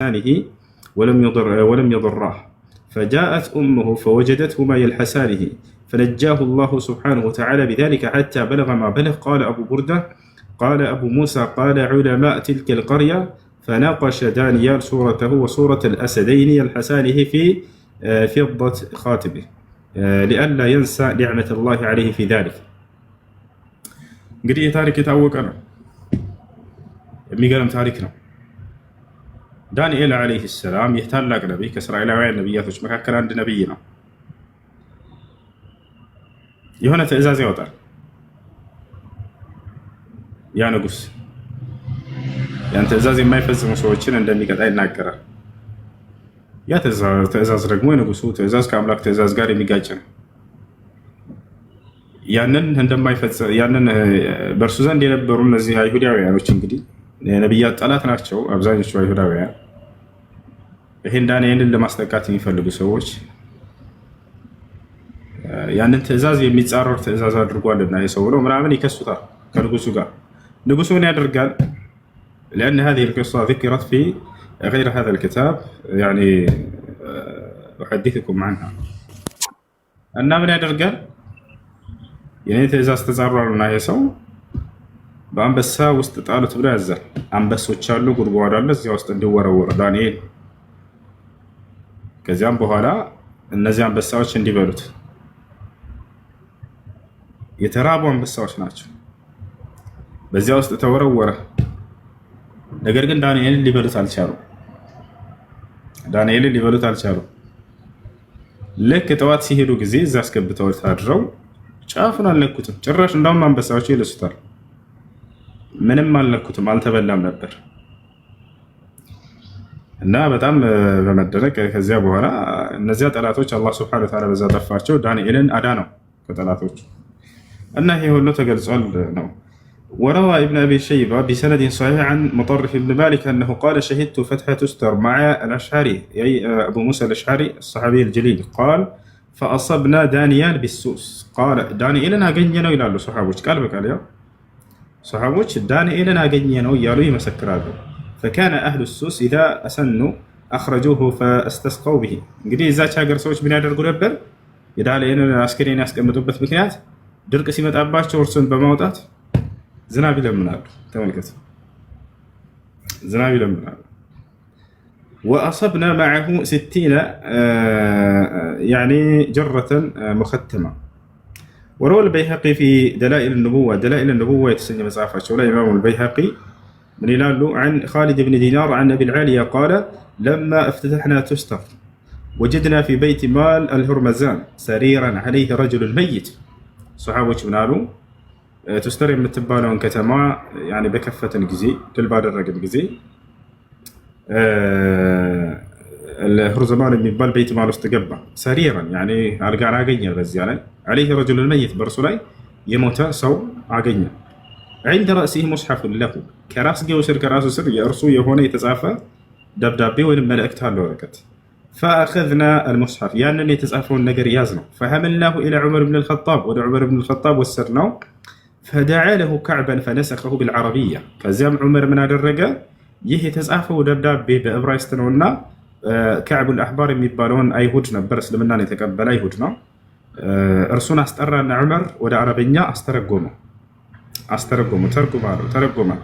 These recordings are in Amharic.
لسانه ولم يضراه فجاءت أمه فوجدته ما يلحسانه فنجاه الله سبحانه وتعالى بذلك حتى بلغ ما بلغ. قال أبو بردة قال أبو موسى قال علماء تلك القرية فناقش دانيال سورته وسورة الأسدين يلحسانه في فضة خاتمه لئلا ينسى نعمة الله عليه في ذلك. እንግዲህ ታሪክ የታወቀ ነው፣ የሚገርም ታሪክ ነው። ዳንኤል ዓለይሂ ሰላም ይህ ታላቅ ነቢይ ከእስራኤላውያን ነቢያቶች መካከል አንድ ነቢይ ነው። የሆነ ትእዛዝ ያወጣል። ያ ንጉስ ያን ትእዛዝ የማይፈጽሙ ሰዎችን እንደሚቀጣ ይናገራል። ያ ትእዛዝ ደግሞ የንጉሱ ትእዛዝ ከአምላክ ትእዛዝ ጋር የሚጋጭ ነው። ያንን በእርሱ ዘንድ የነበሩ እነዚህ አይሁዳውያኖች እንግዲህ የነቢያት ጠላት ናቸው አብዛኞቹ አይሁዳውያን። ይህን ዳንኤልን ለማስጠቃት የሚፈልጉ ሰዎች ያንን ትእዛዝ የሚጻረር ትእዛዝ አድርጓልና የሰው ብለው ምናምን ይከሱታል ከንጉሱ ጋር። ንጉሱ ምን ያደርጋል? لأن هذه القصة ذكرت في غير هذا الكتاب يعني أحدثكم عنها እና ምን ያደርጋል? የኔ ትእዛዝ ተጻረረና የሰው በአንበሳ ውስጥ ጣሉት ብሎ ያዛል። አንበሶች አሉ፣ ጉድጓድ አለ፣ እዚያ ውስጥ እንዲወረወር ዳንኤል። ከዚያም በኋላ እነዚህ አንበሳዎች እንዲበሉት የተራቡ አንበሳዎች ናቸው። በዚያ ውስጥ ተወረወረ። ነገር ግን ዳንኤልን ሊበሉት አልቻሉም። ልክ ጠዋት ሲሄዱ ጊዜ እዛ አስገብተው ታድረው ጫፉን አልነኩትም። ጭራሽ እንዳውም አንበሳዎች ይልሱታል። ምንም አልነኩትም፣ አልተበላም ነበር። እና በጣም በመደነቅ ከዚያ በኋላ እነዚያ ጠላቶች አላህ ሱብሓነሁ ወተዓላ በዛ ጠፋቸው፣ ዳንኤልን አዳነው ከጠላቶች። እና ይሄ ሁሉ ተገልጿል ነው። وروى ابن أبي شيبة بسند صحيح عن مطرف بن مالك أنه قال شهدت فتح تستر مع الأشعري أي أبو موسى الأشعري الصحابي الجليل قال فأصبنا دانيال بالسوس قال دانيالنا أجنينا إلى الله صحابوش قال بك عليها صحابوش دانيالنا أجنينا يالو يمسكر هذا فكان أهل السوس إذا أسنوا أخرجوه فاستسقوا به قد إذا شاقر سوش بنادر قربر يدالينا عسكريين يسكمتوا بمكنيات درك سيمة أباش ورسون بموتات ዝናብ ይለምናሉ። ተመልከቱ፣ ዝናብ ይለምናሉ። وأصبنا معه 60 يعني جرة مختمة. وروى البيهقي في دلائل النبوة يتسنى مصافة شولا إمام البيهقي من يلالو عن خالد بن دينار عن أبي العالية قال لما افتتحنا تستر وجدنا في بيت مال الهرمزان سريرا عليه رجل ميت. صحابة منالو تستر የምትባለውን ከተማ يعني በከፈተን ጊዜ ድል ባደረግን ጊዜ الهرزمان የሚባል ቤት ማል ውስጥ ገባ። ሰሪራን يعني አልጋን አገኘ። በዚያ ላይ عليه رجل ميت በርሱ ላይ የሞተ ሰው አገኘ። عند رأسه مصحف له ከራስጌው ስር ከራሱ ስር የእርሱ የሆነ የተጻፈ ደብዳቤ ወይም መልእክት አለው ወረቀት። فأخذنا المصحف ያንን የተጻፈውን ነገር ያዝ ነው። فحملناه إلى عمر بن الخطاب ወደ عمر بن الخطاب ወሰድነው فدعا له كعبا فنسخه بالعربية كزام عمر من الرجاء يهي تزعفه ودرداب بإبرايست نونا كعب الأحبار يبالون أيهود نبرس لمنا نتقبل أيهودنا أرسونا استرنا عمر ودا عربية ترجمة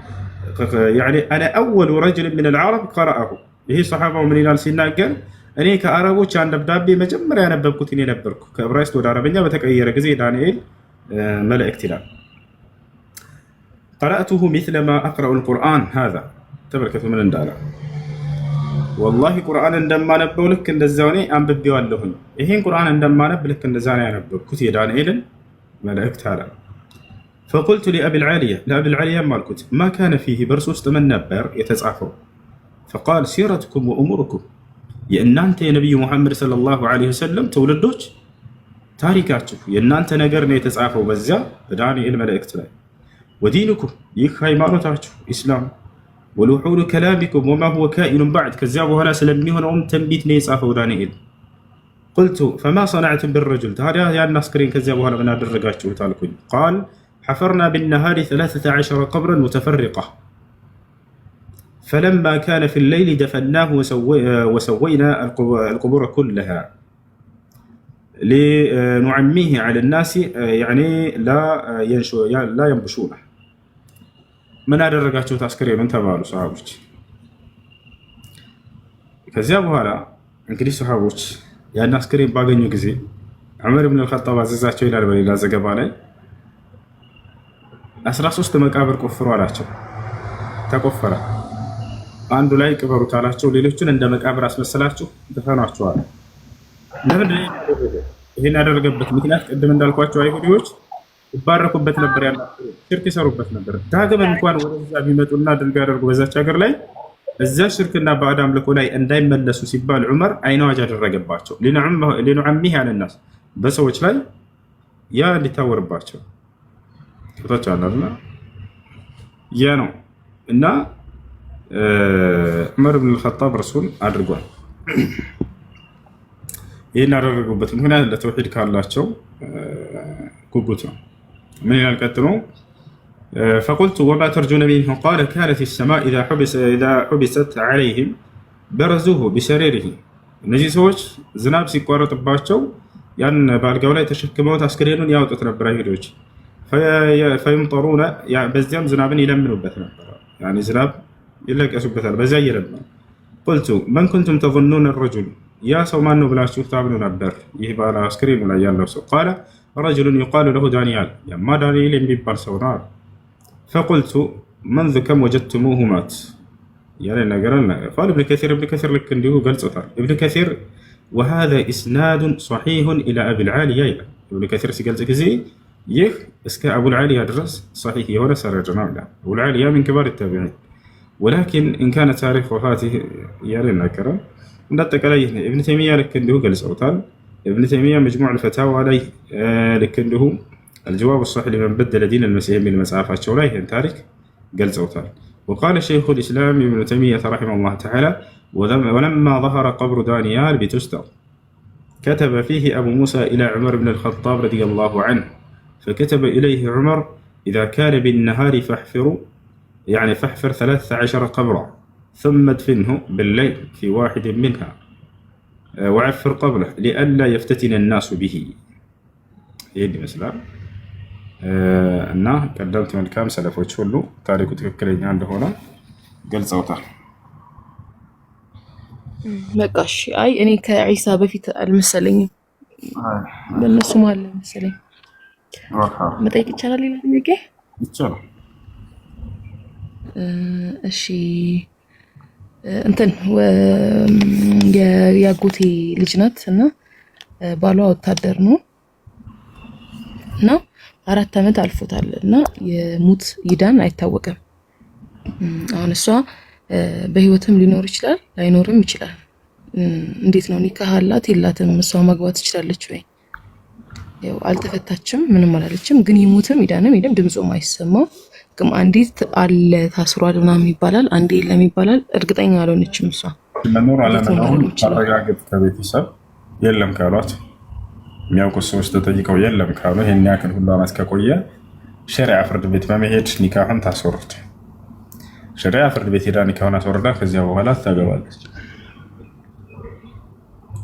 يعني أنا أول رجل من العرب قرأه. هي صحابة من الناس سيناقل أنا كعربو كان دبدابي مجمر أنا ببكتني نبركو كإبرايست ودا عربية بتكير جزي دانيال ملأ اكتلال. قرأته مثل ما أقرأ القرآن هذا تبركة من اندالا والله قرآن عندما نبو لك عند الزواني أم ببيوان لهن إيهين قرآن عندما نبو لك عند الزواني نبو كتي دانيل ملأكت هذا. فقلت لأبي العالية مالكت ما كان فيه برسوس من نبر يتزعفه. فقال سيرتكم وأموركم يأنانت يا نبي محمد صلى الله عليه وسلم تولدوش تاريكاتشف يأنانت نقرني يتزعفه بزا دانيل ملأكت لا ودينكم يك هيمانوتاችሁ ኢስላም ولوحول كلامكم وما هو كائن بعد كذابوا هنا ስለሚሆነውም ትንቢት ነው የጻፈው ዳንኤል። قلت فما صنعتم بالرجل ታዲያ ያን አስክሬን ከዚያ በኋላ ምን አደረጋችሁት አልኩኝ። قال حفرنا بالنهار 13 قبرا متفرقة فلما كان في الليل دفناه وسوينا القبور كلها لنعميه على الناس يعني لا ينبشونه من አደረጋችሁት አስክሬኑን ተባሉ ሰሃቦች። ከዚያ በኋላ እንግዲህ ሰሃቦች ያን አስክሬን ባገኙ ጊዜ ዑመር ኢብኑ አልኸጣብ አዘዛቸው ይላል በሌላ ዘገባ ላይ 13 መቃብር ቆፍሩ አላቸው። ተቆፈረ። አንዱ ላይ ቅበሩት አላቸው። ሌሎችን እንደ መቃብር አስመስላችሁ ድፈኗቸው አለ። ለምንድን ነው ይሄን ያደረገበት ምክንያት? ቅድም እንዳልኳቸው አይሁዲዎች ይባረኩበት ነበር፣ ያላቸው ሽርክ ይሰሩበት ነበር። ዳግም እንኳን ወደዛ ቢመጡና ድል ቢያደርጉ በዛች ሀገር ላይ እዛ ሽርክና ባዕድ አምልኮ ላይ እንዳይመለሱ ሲባል ዑመር አይን አዋጅ አደረገባቸው። ሊኑዓሚህ አለናስ በሰዎች ላይ ያ እንዲታወርባቸው ቶች አላልና ያ ነው እና ዑመር ኢብኑ አልኸጣብ ረሱል አድርጓል። ይህን ያደረጉበት ምክንያት ለተውሂድ ካላቸው ጉጉት ነው። من القتلوا فقلت وما ترجون منه قال كانت السماء إذا حبست عليهم برزوه بسريره እነዚህ ሰዎች ዝናብ ሲቋረጥባቸው ያን በአልጋው ላይ ተሸክመው አስክሬኑን ያወጡት ነበር አይሁዶች። فيمطرون በዚያም ዝናብን ይለምኑበት ነበር። يعني ዝናብ ይለቀሱበታል በዚያ እየለመኑ قلت من كنتم تظنون الرجل ያ ሰው ማን ነው ብላችሁ ታምኑ ነበር? ይህ ባለ አስክሬኑ ላይ ያለው ሰው قال رجل يقال له دانيال يما دانيال የሚባል ሰው ነው። فقلت منذ كم وجدتموه مات يعني نقرنا قال ابن كثير لك እንዲሁ ገልጾታል። ابن كثير وهذا اسناد صحيح الى ابي العاليه ابن كثير ሲገልጽ ጊዜ ይህ እስከ አቡ العاليه ድረስ صحيح የሆነ ሰረድ ነው ይላል። አቡ العاليه من كبار التابعين ولكن ان كان تاريخ وفاته يعني نقرا እንዳጠቃላይ ابن تيميه لك እንዲሁ ገልጾታል። ابن تيمية مجموع الفتاوى عليه لكنه الجواب الصحيح لمن بدل دين المسيح من المسافات شولايه تارك قال زوتال. وقال شيخ الإسلام ابن تيمية رحمه الله تعالى ولما ظهر قبر دانيال بتستر كتب فيه أبو موسى إلى عمر بن الخطاب رضي الله عنه فكتب إليه عمر إذا كان بالنهار فاحفر 13 قبرا ثم ادفنه بالليل في واحد منها وعفر قبره لئلا يفتتن الناس به ይሄን ይመስላል እና ቀደምት መልካም ሰለፎች ሁሉ ታሪኩ ትክክለኛ እንደሆነ ገልጸውታል። በቃሽ አይ እኔ ከዒሳ በፊት አልመሰለኝም በእነሱ ማለት መሰለኝ መጠየቅ ይቻላል ይላል ይገ ይቻላል። እሺ እንትን የያጎቴ ልጅ ናት እና ባሏ ወታደር ነው እና 4 ዓመት አልፎታል እና የሙት ይዳን አይታወቅም። አሁን እሷ በህይወትም ሊኖር ይችላል ላይኖርም ይችላል። እንዴት ነው ኒካህ አላት የላትም? እሷ ማግባት ትችላለች ወይ? ያው አልተፈታችም ምንም አላለችም። ግን ይሙትም ይዳንም ይደም ድምጾም አይሰማው ግን አንዲት አለ ታስሯል ምናምን ይባላል፣ አንዴ የለም ይባላል። እርግጠኛ አልሆነችም እሷ መኖር አለመኖሩን ታረጋግጥ። ከቤተሰብ የለም ካሏት የሚያውቁት ሰዎች ተጠይቀው የለም ካሉ ይሄን ያክል ሁሉ ዓመት ከቆየ ሸሪዓ ፍርድ ቤት በመሄድ ኒካሁን ታስወርድ። ሸሪዓ ፍርድ ቤት ሄዳ ኒካሁን አስወርዳ ከዚያ በኋላ ታገባለች።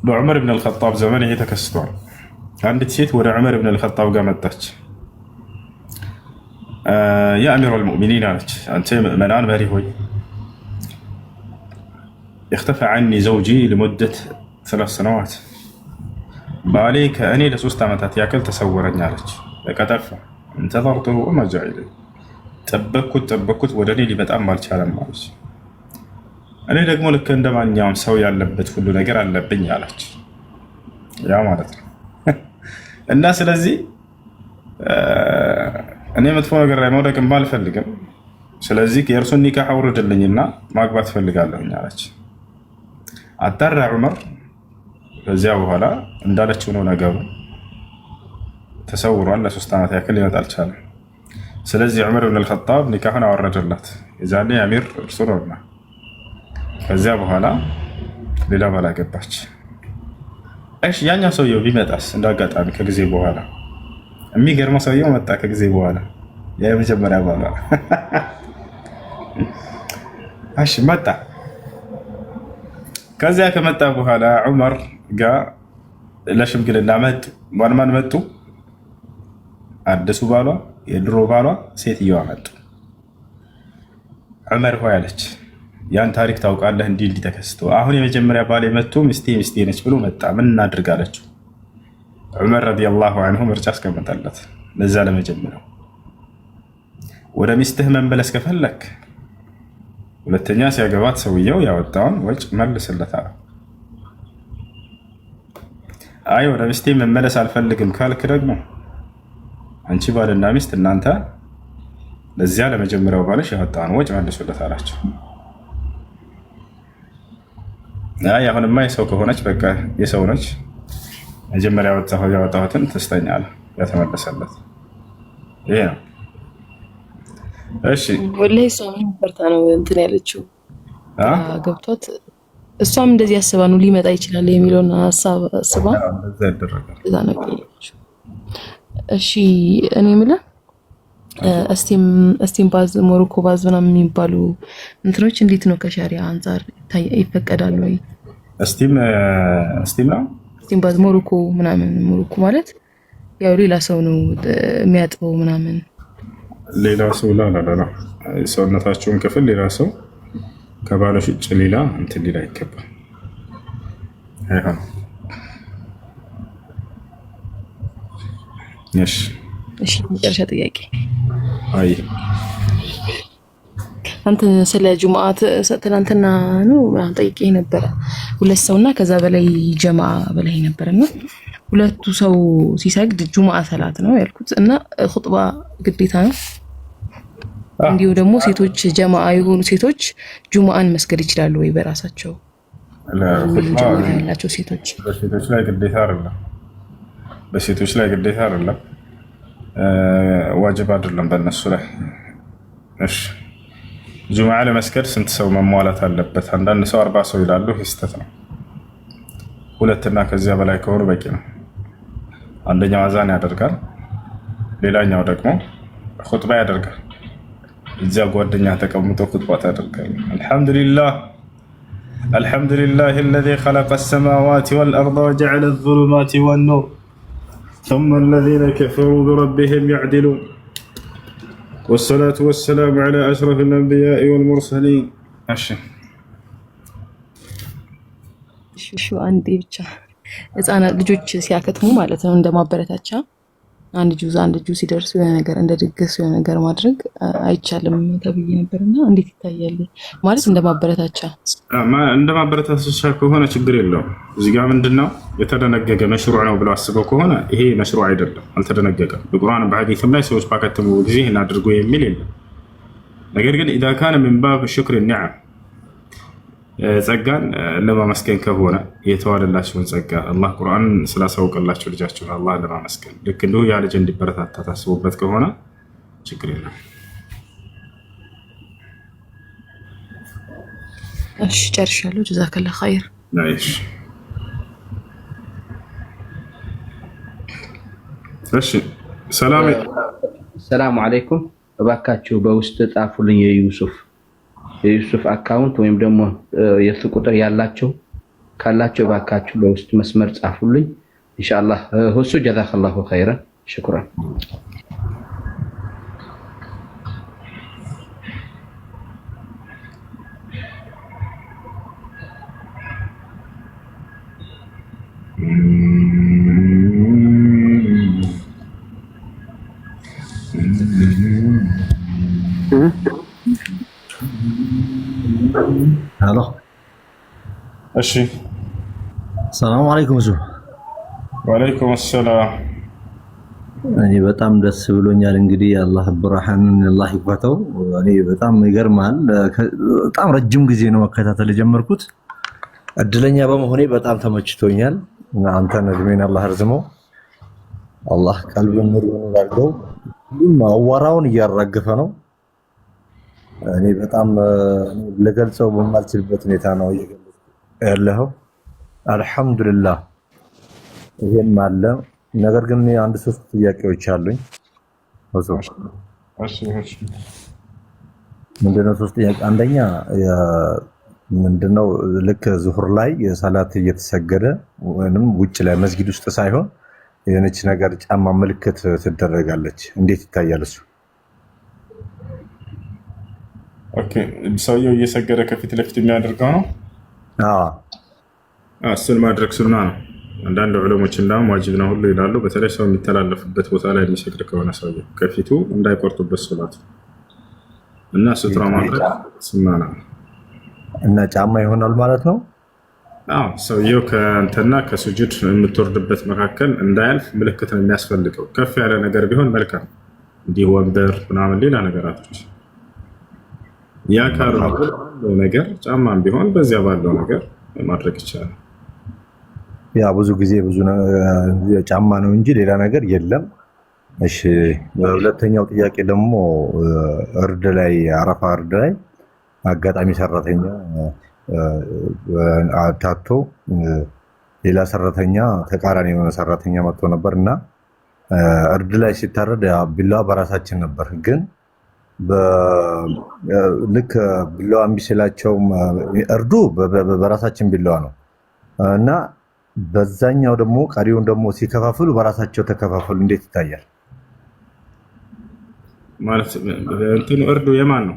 በዑመር ኢብኑ አልኸጣብ ዘመን ይሄ ተከስቷል። አንዲት ሴት ወደ ዑመር ኢብኑ አልኸጣብ ጋር መጣች። ያ አሚር አልሙእሚኒን አለች፣ አንተ ምእመናን መሪ ሆይ اختفى عني زوجي لمدة 3 سنوات ባሌ ከእኔ ለ3 ዓመታት ያክል ተሰወረኝ አለች። በቃ ጠፋ። انتظرته وما جاء إلي ጠበቅኩት ወደ እኔ ሊመጣም አልቻለም አለች። እኔ ደግሞ ልክ እንደማንኛውም ሰው ያለበት ሁሉ ነገር አለብኝ አለች። ያ ማለት ነው እና ስለዚህ እኔ መጥፎ ነገር ላይ መውደቅም ባልፈልግም ስለዚህ የእርሱን ኒካህ አውርድልኝና ማግባት ፈልጋለሁ አለች። አጣራ ዑመር። ከዚያ በኋላ እንዳለችው ነው ነገሩ። ተሰውሯል። ለ3 ዓመት ያክል ሊመጣ አልቻለም። ስለዚህ ዑመር ኢብኑ አልኸጣብ ኒካሁን አወረደላት። የዛኔ አሚር እርሱ ነውና ከዚያ በኋላ ሌላ ባል አገባች። እሺ ያኛው ሰውየው ቢመጣስ እንዳጋጣሚ ከጊዜ በኋላ የሚገርመው ሰውየው መጣ ከጊዜ በኋላ የመጀመሪያ ባሏ እሺ መጣ። ከዚያ ከመጣ በኋላ ዑመር ጋር ለሽምግልና መጡ። ማን መጡ? አዲሱ ባሏ፣ የድሮ ባሏ፣ ሴትየዋ መጡ። ዑመር ሆይ አለች፣ ያን ታሪክ ታውቃለህ? እንዲህ ተከስቶ አሁን የመጀመሪያ ባሌ መጥቶ ሚስቴ ነች ብሎ መጣ። ምን እናድርግ አለችው። ዑመር ረዲየላሁ ዐንሁ ምርጫ አስቀመጠለት። ለዛ ለመጀመሪያው ወደ ሚስትህ መመለስ ከፈለክ ሁለተኛ ሲያገባት ሰውየው ያወጣውን ወጭ መልስለታል። አይ ወደ ሚስቴ መመለስ አልፈልግም ካልክ ደግሞ አንቺ ባልና ሚስት እናንተ ለዚያ ለመጀመሪያው ባልሽ ያወጣውን ወጭ መልሱለት አላቸው። አይ አሁንማ የሰው ከሆነች በቃ የሰው ነች፣ መጀመሪያ ያወጣሁትን ትስተኛለህ፣ ያተመለሰለት ይሄ ነው። እሺ ወላሂ እሷም ፈርታ ነው እንትን ያለችው ገብቷት፣ እሷም እንደዚህ አስባ ነው ሊመጣ ይችላል የሚለውን ሀሳብ አስባ እዛ ነው ያለችው። እሺ እኔ የምልህ እስቲም ባዝ፣ ሞሮኮ ባዝ ምናምን የሚባሉ እንትኖች እንዴት ነው ከሸሪዓ አንፃር ይፈቀዳሉ ወይ? እስቲም ነው እስቲም ባዝ ሞሮኮ ምናምን፣ ሞሮኮ ማለት ያው ሌላ ሰው ነው የሚያጥበው ምናምን ሌላ ሰው ላላላ ሰውነታቸውን ክፍል ሌላ ሰው ከባሎች ውጭ ሌላ እንትን ሌላ አይገባም። እሺ መጨረሻ ጥያቄ። አይ አንተ ስለ ጁማዓት ትናንትና ነው ጠይቄ ነበረ። ሁለት ሰውና ከዛ በላይ ጀማዓ በላይ ነበርና ሁለቱ ሰው ሲሰግድ ጁማዓ ሰላት ነው ያልኩት እና ኹጥባ ግዴታ ነው። እንዲሁ ደግሞ ሴቶች ጀማዓ የሆኑ ሴቶች ጁማዓን መስገድ ይችላሉ ወይ በራሳቸው? ጀማዓ ያላቸው ሴቶች በሴቶች ላይ ግዴታ አይደለም። በሴቶች ላይ ግዴታ አይደለም፣ ዋጅብ አይደለም በእነሱ ላይ። እሺ ጁማዓ ለመስገድ ስንት ሰው መሟላት አለበት? አንዳንድ ሰው 40 ሰው ይላሉ። ስህተት ነው። ሁለትና ከዚያ በላይ ከሆኑ በቂ ነው። አንደኛው አዛን ያደርጋል፣ ሌላኛው ደግሞ ኹጥባ ያደርጋል። እዚያ ጓደኛ ተቀምጦ ኹጥባ ታደርጋል። አልሐምዱሊላህ አለዚ ኸለቀ ሰማዋት ወልአርደ ወጀዐለ ዙሉማት ወኑር ثم الذين كفروا بربهم يعدلون والصلاة والسلام على أشرف الأنبياء والمرسلين። እሺ አንዴ ብቻ ህፃናት ልጆች ሲያከትሙ ማለት ነው እንደማበረታቻ አንድ ጁዝ ሲደርስ የሆነ ነገር እንደ ድግስ የሆነ ነገር ማድረግ አይቻልም ተብዬ ነበርና እንዴት ይታያል? ማለት እንደማበረታቻ ከሆነ ችግር የለውም። እዚህ ጋር ምንድነው የተደነገገ መሽሩዕ ነው ብለው አስበው ከሆነ ይሄ መሽሩዕ አይደለም፣ አልተደነገገም። በቁርአን በሐዲስም ላይ ሰዎች ባከተሙ ጊዜ እናድርጉ የሚል የለም። ነገር ግን ኢዛ ካነ ሚን ባብ ሽክር ኒዓም ጸጋን ለማመስገን ከሆነ የተዋለላቸውን ጸጋ አላህ ቁርአን ስላሳውቀላቸው ልጃቸውን አላህ ለማመስገን ልክ እንዲሁ ያ ልጅ እንዲበረታታ ታስቦበት ከሆነ ችግር የለም። እሺ ጨርሻለሁ። ጀዛከላህ ኸይር። እሺ ሰላም አለይኩም። እባካችሁ በውስጥ ጻፉልኝ የዩሱፍ አካውንት ወይም ደግሞ የሱ ቁጥር ያላቸው ካላቸው እባካችሁ በውስጥ መስመር ጻፉልኝ ኢንሻአላህ። ሁሱ ጀዛከላሁ ኸይረን ሽኩራን። ሄሎ እሺ ሰላም አለይኩም። ወአለይኩም ሰላም። እኔ በጣም ደስ ብሎኛል። እንግዲህ አላህ ብርሃንን አላህ ይክፈተው። እኔ በጣም ይገርማል። በጣም ረጅም ጊዜ ነው መከታተል የጀመርኩት። እድለኛ በመሆኔ በጣም ተመችቶኛል። አንተን እድሜን አላህ አርዝመው፣ አላህ ቀልብን ኑር ያድርገው። ሁሉም አዋራውን እያራገፈ ነው። እኔ በጣም ለገልጸው በማልችልበት ሁኔታ ነው ያለው። አልሐምዱሊላህ ይሄን አለ። ነገር ግን አንድ ሶስት ጥያቄዎች አሉኝ። ምንድነው ሶስት ጥያቄ? አንደኛ ምንድነው ልክ ዙሁር ላይ የሰላት እየተሰገደ ወይንም ውጭ ላይ መስጊድ ውስጥ ሳይሆን የነች ነገር ጫማ ምልክት ትደረጋለች፣ እንዴት ይታያል እሱ? ኦኬ ሰውየው እየሰገደ ከፊት ለፊት የሚያደርገው ነው። እሱን ማድረግ ሱና ነው። አንዳንድ ዑለሞች እንዳውም ዋጅብ ነው ሁሉ ይላሉ። በተለይ ሰው የሚተላለፍበት ቦታ ላይ የሚሰግድ ከሆነ ሰውየው ከፊቱ እንዳይቆርጡበት ሶላት እና ሱትራ ማድረግ ሱና ነው እና ጫማ ይሆናል ማለት ነው። ሰውየው ከእንትና ከሱጁድ የምትወርድበት መካከል እንዳያልፍ ምልክት ነው የሚያስፈልገው። ከፍ ያለ ነገር ቢሆን መልካም፣ እንዲህ ወንበር ምናምን ሌላ ነገራቶች። ያ ካልሆነ ነገር ጫማም ቢሆን በዚያ ባለው ነገር ማድረግ ይቻላል። ያ ብዙ ጊዜ ጫማ ነው እንጂ ሌላ ነገር የለም። እሺ ሁለተኛው ጥያቄ ደግሞ እርድ ላይ አረፋ እርድ ላይ አጋጣሚ ሰራተኛ ታቶ ሌላ ሰራተኛ ተቃራኒ የሆነ ሰራተኛ መጥቶ ነበር እና እርድ ላይ ሲታረድ ቢላዋ በራሳችን ነበር፣ ግን ልክ ቢላዋ እምቢ ሲላቸው እርዱ በራሳችን ቢላዋ ነው እና በዛኛው ደግሞ ቀሪውን ደግሞ ሲከፋፍሉ በራሳቸው ተከፋፈሉ። እንዴት ይታያል ማለት እንትኑ እርዱ የማን ነው?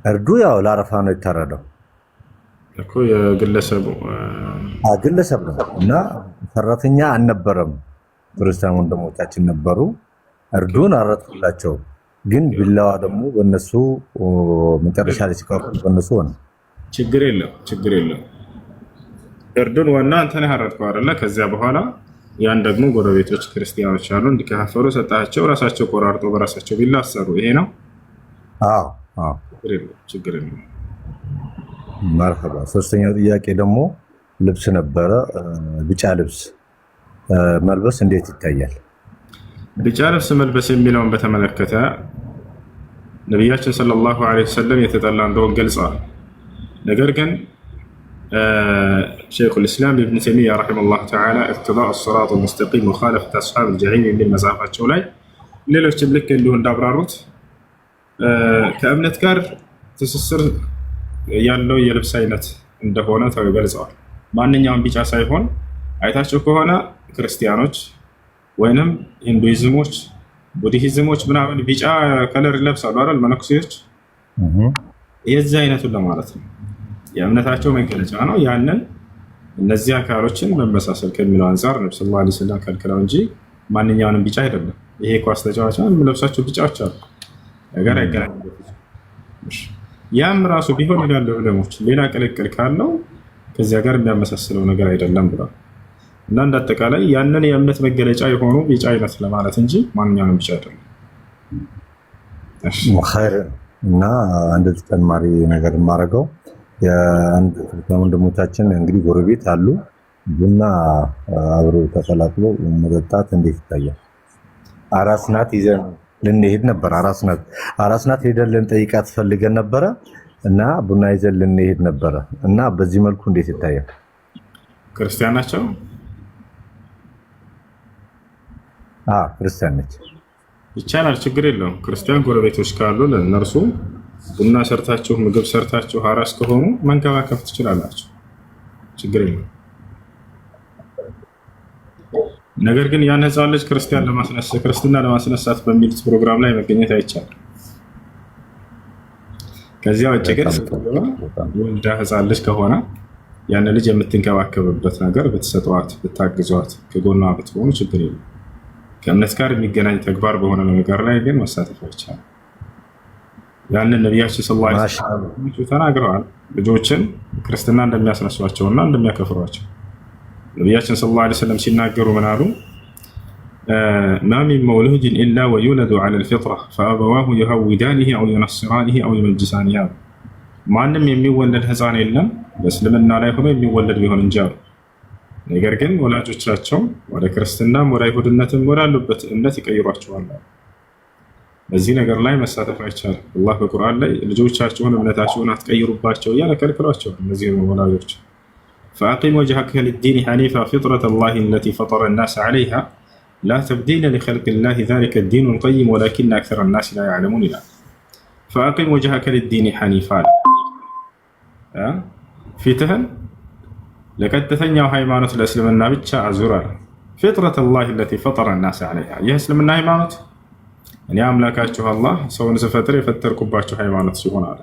እርዱ ያው ለአረፋ ነው የታረደው እኮ የግለሰቡ ግለሰብ ነው እና ሰራተኛ አልነበረም። ክርስቲያን ወንድሞቻችን ነበሩ። እርዱን አረጥኩላቸው፣ ግን ቢላዋ ደግሞ በእነሱ መጨረሻ ላይ ሲከፋፈሉ በእነሱ ሆነ። ችግር የለም እርዱን ዋና አንተ ነህ ያረድከው አይደለ? ከዚያ በኋላ ያን ደግሞ ጎረቤቶች ክርስቲያኖች አሉ እንዲከፋፈሉ ሰጣቸው። ራሳቸው ቆራርጦ በራሳቸው ቢላ አሰሩ። ይሄ ነው። ችግር የለም። መርሐባ። ሶስተኛው ጥያቄ ደግሞ ልብስ ነበረ። ቢጫ ልብስ መልበስ እንዴት ይታያል? ቢጫ ልብስ መልበስ የሚለውን በተመለከተ ነቢያችን ሰለላሁ ዐለይሂ ወሰለም የተጠላ እንደሆነ ገልጸዋል። ነገር ግን ሸይኹል ኢስላም ኢብኑ ተይሚያ ረሒመሁላህ ተዓላ ኢቅቲዳእ ሲራጥ ሙስተቂም ሙኻለፈት አስሓብ አልጀሒም የሚል መጽሐፋቸው ላይ ሌሎችም ልክ እንዲሁ እንዳብራሩት ከእምነት ጋር ትስስር ያለው የልብስ አይነት እንደሆነ ገልጸዋል። ማንኛውም ቢጫ ሳይሆን አይታቸው ከሆነ ክርስቲያኖች ወይንም ሂንዱይዝሞች፣ ቡድሂዝሞች ምናምን ቢጫ ከለር ይለብሳሉ አይደል? መነኩሴዎች የዚህ አይነቱን ለማለት ነው። የእምነታቸው መገለጫ ነው። ያንን እነዚህ አካሎችን መመሳሰል ከሚለው አንጻር ነብዩ ሰለላሁ ዐለይሂ ወሰለም ከልክለው እንጂ ማንኛውንም ቢጫ አይደለም። ይሄ ኳስ ተጫዋች የሚለብሳቸው ቢጫዎች አሉ፣ ነገር አይገናኝም። ያም ራሱ ቢሆን ይላሉ ዑለሞች ሌላ ቅልቅል ካለው ከዚያ ጋር የሚያመሳስለው ነገር አይደለም ብሏል። እና እንዳጠቃላይ ያንን የእምነት መገለጫ የሆኑ ቢጫ አይነት ለማለት እንጂ ማንኛውንም ቢጫ አይደለም። እና አንድ ተጨማሪ ነገር የማደርገው የአንድ ወንድሞቻችን እንግዲህ ጎረቤት አሉ፣ ቡና አብሮ ተቀላቅሎ መጠጣት እንዴት ይታያል? አራስ ናት ይዘን ልንሄድ ነበር። አራስ ናት ሄደን ልንጠይቃት ፈልገን ነበረ እና ቡና ይዘን ልንሄድ ነበረ እና በዚህ መልኩ እንዴት ይታያል? ክርስቲያን ናቸው? ክርስቲያን ነች። ይቻላል፣ ችግር የለውም። ክርስቲያን ጎረቤቶች ካሉ ለእነርሱ ቡና ሰርታችሁ ምግብ ሰርታችሁ አራስ ከሆኑ መንከባከብ ትችላላችሁ፣ ችግር የለውም። ነገር ግን ያን ህፃን ልጅ ክርስትና ለማስነሳት በሚሉት ፕሮግራም ላይ መገኘት አይቻልም። ከዚያ ውጭ ግን ወልዳ ህፃን ልጅ ከሆነ ያን ልጅ የምትንከባከብበት ነገር ብትሰጧት፣ ብታግዟት፣ ከጎኗ ብትሆኑ ችግር የለም። ከእምነት ጋር የሚገናኝ ተግባር በሆነ ነገር ላይ ግን መሳተፍ አይቻልም። ያንን ነቢያችን ሰለላሁ ዐለይሂ ወሰለም ተናግረዋል። ልጆችን ክርስትና እንደሚያስነሷቸውና እንደሚያከፍሯቸው ነቢያችን ሰለላሁ ዐለይሂ ወሰለም ሲናገሩ ምን አሉ? ማ ሚን መውሉድን ኢላ ወዩለዱ ዐለል ፊጥራ ፈአበዋሁ ዩሀዊዳኒሂ አው ዩነስራኒሂ አው ዩመጅሳኒሂ አሉ። ማንም የሚወለድ ህፃን የለም በእስልምና ላይ ሆኖ የሚወለድ ቢሆን እንጂ አሉ። ነገር ግን ወላጆቻቸው ወደ ክርስትናም ወደ አይሁድነትም ወዳሉበት እምነት ይቀይሯቸዋል። በዚህ ነገር ላይ መሳተፍ አይቻልም። አላህ በቁርአን ላይ ልጆቻቸውን እምነታቸውን አትቀይሩባቸው እያለ ከልክሏቸዋል። እነዚህ ወላጆች فأقم وجهك للدين حنيفا فطرة الله التي فطر الناس عليها لا تبديل لخلق الله ذلك الدين القيم ولكن أكثر الناس لا يعلمون ይላል። ፈአቂም ወጅሀከ ሊዲኒ ሐኒፋ ፊትህን ለቀጥተኛው ሃይማኖት ለእስልምና ብቻ አዙር አለ። ፊጥረት ላህ ለቲ ፈጠረ ናስ ዐለይሃ ይህ እስልምና ሃይማኖት እኔ አምላካችሁ አላህ ሰውን ስፈጥር የፈጠርኩባቸው ሃይማኖት ሲሆን አለ።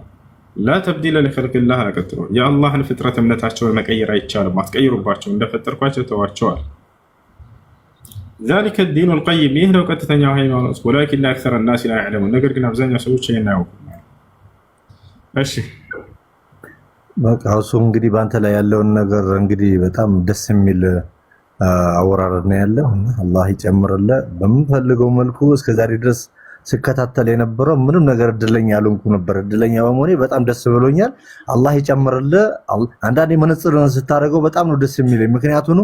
ላ ተብዲለ ሊኸልቂላህ አቀጥሎ የአላህን ፍጥረት እምነታቸውን መቀየር አይቻልም። አትቀይሩባቸው፣ እንደፈጠርኳቸው ተዋቸዋል። ዛሊከ ዲኑል ቀይም ይህ ነው ቀጥተኛው ሃይማኖት። ወላኪን አክሰረ ናስ ላ ያዕለሙን ነገር ግን አብዛኛው ሰዎች ይህን አያውቁም። እሺ በቃ እሱ እንግዲህ በአንተ ላይ ያለውን ነገር እንግዲህ በጣም ደስ የሚል አወራረድ ነው ያለው። አላህ ይጨምርልህ። በምንፈልገው መልኩ እስከዛሬ ድረስ ስከታተል የነበረው ምንም ነገር እድለኛ ያልሆንኩ ነበር። እድለኛ በመሆኔ በጣም ደስ ብሎኛል። አላህ ይጨምርልህ። አንዳንዴ መነጽር ስታደርገው በጣም ነው ደስ የሚለኝ። ምክንያቱም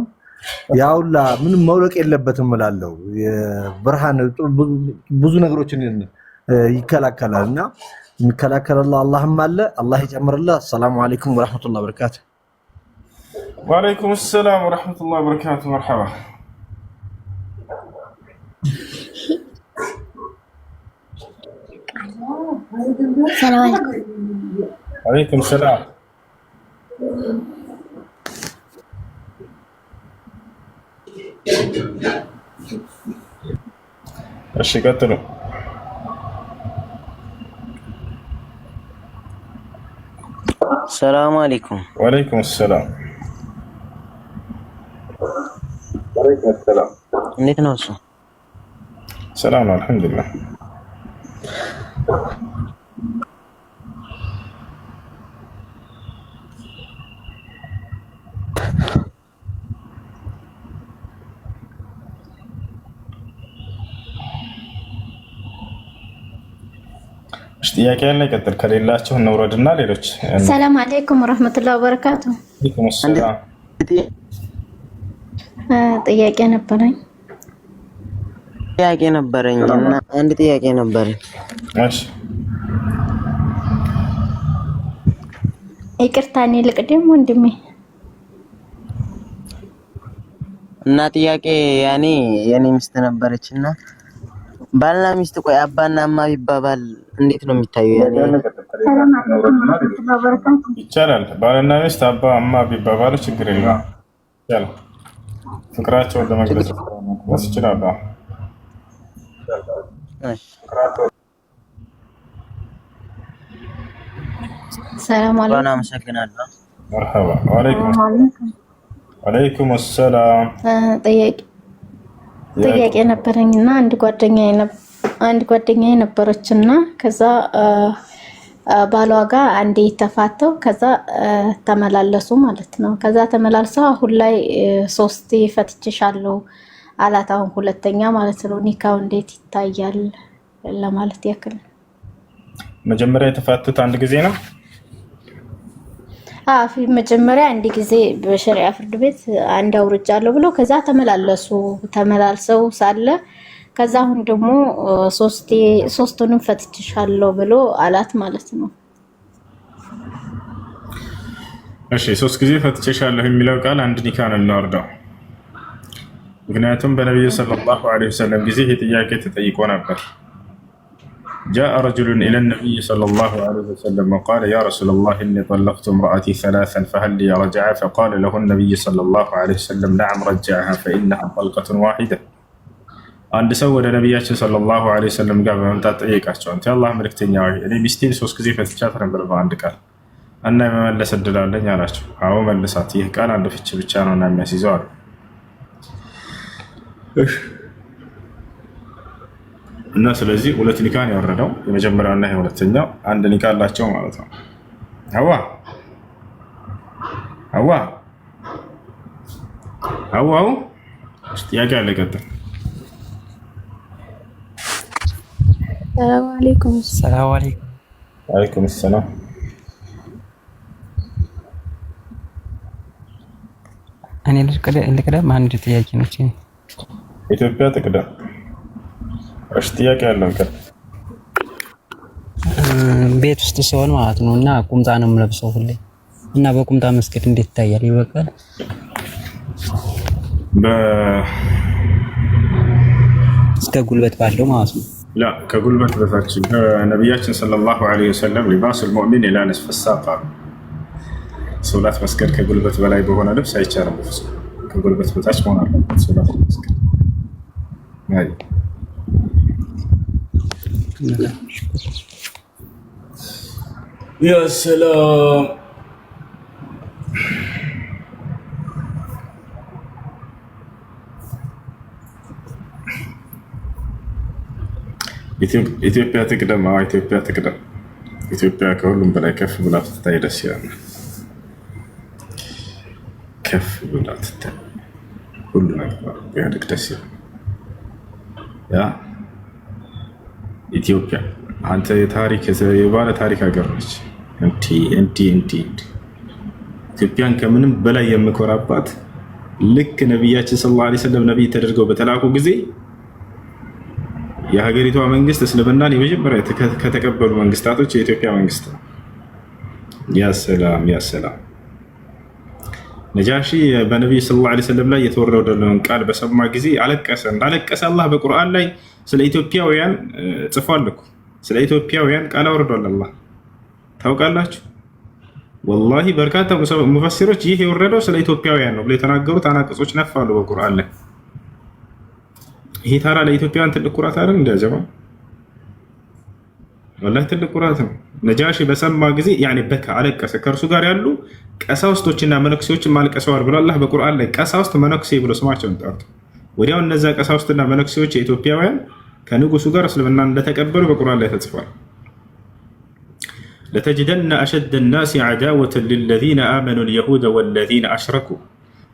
ያውላ ምንም መውለቅ የለበትም እላለሁ። የብርሃን ብዙ ነገሮችን ይከላከላል እና የሚከላከልልህ አላህም አለ። አላህ ይጨምርልህ። ሰላም አለይኩም ወራህመቱላሂ ወበረካቱ። ወአለይኩም ሰላም ወራህመቱላሂ ወበረካቱ። መርሐባ ሰላም አለይኩም። ወአለይኩም ሰላም። እሺ ቀጥሉ። ሰላም አለይኩም። ወአለይኩም ሰላም። እንዴት ነው እሱ? ሰላም ነው አልሐምዱሊላህ። ጥያቄ ያለ ይቀጥል፣ ከሌላችሁ እንውረድና ሌሎች። ሰላም አለይኩም ወራህመቱላሂ ወበረካቱ። ወአለይኩም ሰላም። ጥያቄ ነበረኝ እና አንድ ጥያቄ ነበረኝ። እሺ ይቅርታ፣ እኔ ልቅደም ወንድሜ። እና ጥያቄ ያኔ የኔ ሚስት ነበረችና ባልና ሚስት ቆይ አባና እማ ቢባባል እንዴት ነው የሚታየው? ያኔ ይቻላል። ባልና ሚስት አባ እማ ቢባባሉ ችግር የለም። ይቻላል። ፍቅራቸውን ለመግለጽ ይችላል። ሰላም አለይኩም። አመሰግናለሁ። መርሐባ። ወአለይኩም ሰላም። ጥያቄ ነበረኝና አንድ ጓደኛዬ ነበረችና ከዛ ባሏ ጋር አንዴ ተፋተው ከዛ ተመላለሱ ማለት ነው። ከዛ ተመላልሰው አሁን ላይ 3 ፈትቼሻለሁ አላት። አሁን ሁለተኛ ማለት ነው። ኒካው እንዴት ይታያል ለማለት ያክል። መጀመሪያ የተፋቱት አንድ ጊዜ ነው? መጀመሪያ አንድ ጊዜ በሸሪዓ ፍርድ ቤት አንድ አውርጃለሁ ብሎ ከዛ ተመላልሰው ሳለ ከዛ አሁን ደግሞ 3ቱንም ፈትቼሻለሁ ብሎ አላት ማለት ነው። እሺ 3 ጊዜ ፈትቼሻለሁ የሚለው ቃል አንድ ኒካ ነው እናወርደው። ምክንያቱም በነብዩ ሰለላሁ ዐለይሂ ወሰለም ጊዜ ይህ ጥያቄ ተጠይቆ ነበር። جاء رجل إلى النبي صلى الله عليه وسلم وقال يا رسول الله إني طلقت امرأتي 3 فهل لي رجعة؟ فقال له النبي صلى الله عليه وسلم نعم رجعها فإنها طلقة واحدة. عند سوى النبي صلى الله عليه وسلم قال بممتاز طريقة أنت الله ملكتني أنا مستين 3 ጊዜ ፈትቻታለሁ ብለው አንድ ቃል እና መመለስ እድላለኝ አላቸው። አዎ መልሳት፣ ይህ ቃል አንድ ፍቺ ብቻ ነው እና የሚያስይዘው አሉ። እና ስለዚህ 2 ኒካን ያወረደው የመጀመሪያውና የሁለተኛው አንድ ኒካ አላቸው ማለት ነው። አዋው ጥያቄ አለ ቀጥል። ሰላም አለይኩም። ሰላም አለይኩም። ወአለይኩም ሰላም። እኔ ልቅደም። አንድ ጥያቄ ነው። ኢትዮጵያ ትቅደም። እሺ ጥያቄ ያለው ቤት ውስጥ ሲሆን ማለት ነው እና ቁምጣ ነው የምለብሰው ሁሌ እና በቁምጣ መስገድ እንዴት ይታያል? ይበቃል? እስከ ጉልበት ባለው ማለት ነው። لا كقلبت بتاعتي نبياتنا صلى الله عليه وسلم لباس المؤمن إلى نصف الساق ሶላት መስገድ ከጉልበት በላይ በሆነ ልብስ አይቻልም። በፍጹም ከጉልበት በታች መሆን አለበት ሶላት መስገድ። ያ ሰላም ኢትዮጵያ ትቅደም። ኢትዮጵያ ትቅደም። ኢትዮጵያ ከሁሉም በላይ ከፍ ብላ ትታይ ደስ ይላል። ከፍ ብላ ትታይ ሁሉ ነገር ቢያድግ ደስ ይላል። ያ ኢትዮጵያ አንተ የታሪክ የባለ ታሪክ ሀገር ነች። እንቲ ኢትዮጵያን ከምንም በላይ የምኮራባት ልክ ነቢያችን ሰለላሁ ዐለይሂ ወሰለም ነቢይ ተደርገው በተላኩ ጊዜ የሀገሪቷ መንግስት እስልምናን የመጀመሪያ ከተቀበሉ መንግስታቶች የኢትዮጵያ መንግስት ነው። ያ ሰላም ያ ሰላም። ነጃሺ በነቢዩ ሰለላሁ ዐለይሂ ወሰለም ላይ የተወረደውን ቃል በሰማ ጊዜ አለቀሰ። እንዳለቀሰ አላህ በቁርአን ላይ ስለ ኢትዮጵያውያን ጽፏል እኮ። ስለ ኢትዮጵያውያን ቃል አውርዷል አላህ። ታውቃላችሁ? ወላሂ በርካታ ሙፈሲሮች ይህ የወረደው ስለ ኢትዮጵያውያን ነው ብለው የተናገሩት አናቅጾች ነፋሉ በቁርአን ላይ። ይሄ ታራ ለኢትዮጵያውያን ትልቅ ኩራት አይደል? እንደጀማ ወላሂ ትልቅ ኩራት ነው። ነጃሺ በሰማ ጊዜ ያኔ በካ አለቀሰ። ከእርሱ ጋር ያሉ ቀሳውስቶችና መነኩሴዎችን ማልቀሰዋል ብሎ አላህ በቁርአን ላይ ቀሳውስት መነኩሴ ብሎ ስማቸውን ጠርቶ ወዲያው እነዛ ቀሳውስትና መነኩሴዎች የኢትዮጵያውያን ከንጉሱ ጋር እስልምና እንደተቀበሉ በቁርአን ላይ ተጽፏል። ለተጅደነ አሸደ الناس عداوة للذين آمنوا اليهود والذين أشركوا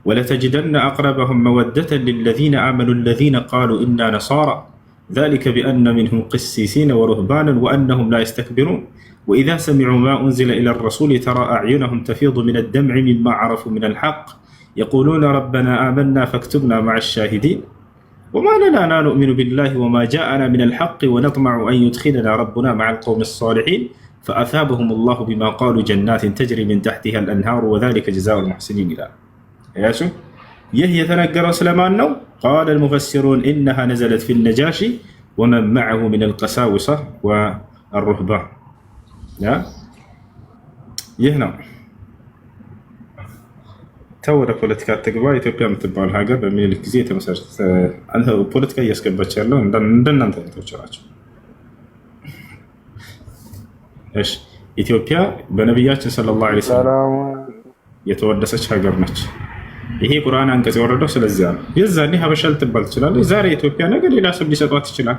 ولتجدن أقربهم مودة للذين آمنوا الذين قالوا إنا نصارى ذلك بأن منهم قسيسين ورهبانا وأنهم لا يستكبرون وإذا سمعوا ما أنزل إلى الرسول ترى أعينهم تفيض من الدمع مما عرفوا من الحق يقولون ربنا آمنا فاكتبنا مع الشاهدين وما لنا لا نؤمن بالله وما جاءنا من الحق ونطمع أن يدخلنا ربنا مع القوم الصالحين فأثابهم الله بما قالوا جنات تجري من تحتها الأنهار وذلك جزاء المحسنين إلى ياسو يه يتنقر سلمان نو قال المفسرون إنها نزلت في النجاشي ومن معه من القساوسة والرهبان يا يهنا تورا بوليتيكا تقبا ኢትዮጵያ የምትባል ሀገር በሚኒልክ ጊዜ የተመሰረተ አንተ ፖለቲካ እያስገባች ያለው እንደናንተ አይነቶች ናቸው። እሺ ኢትዮጵያ በነብያችን ሰለላሁ ዐለይሂ ወሰለም የተወደሰች ሀገር ነች። ይሄ ቁርአን አንቀጽ የወረደው ስለዚያ ነው። የዛኔ ሀበሻ ልትባል ትችላለች። ዛሬ ኢትዮጵያ ነገር ሌላ ስም ሊሰጧት ይችላል።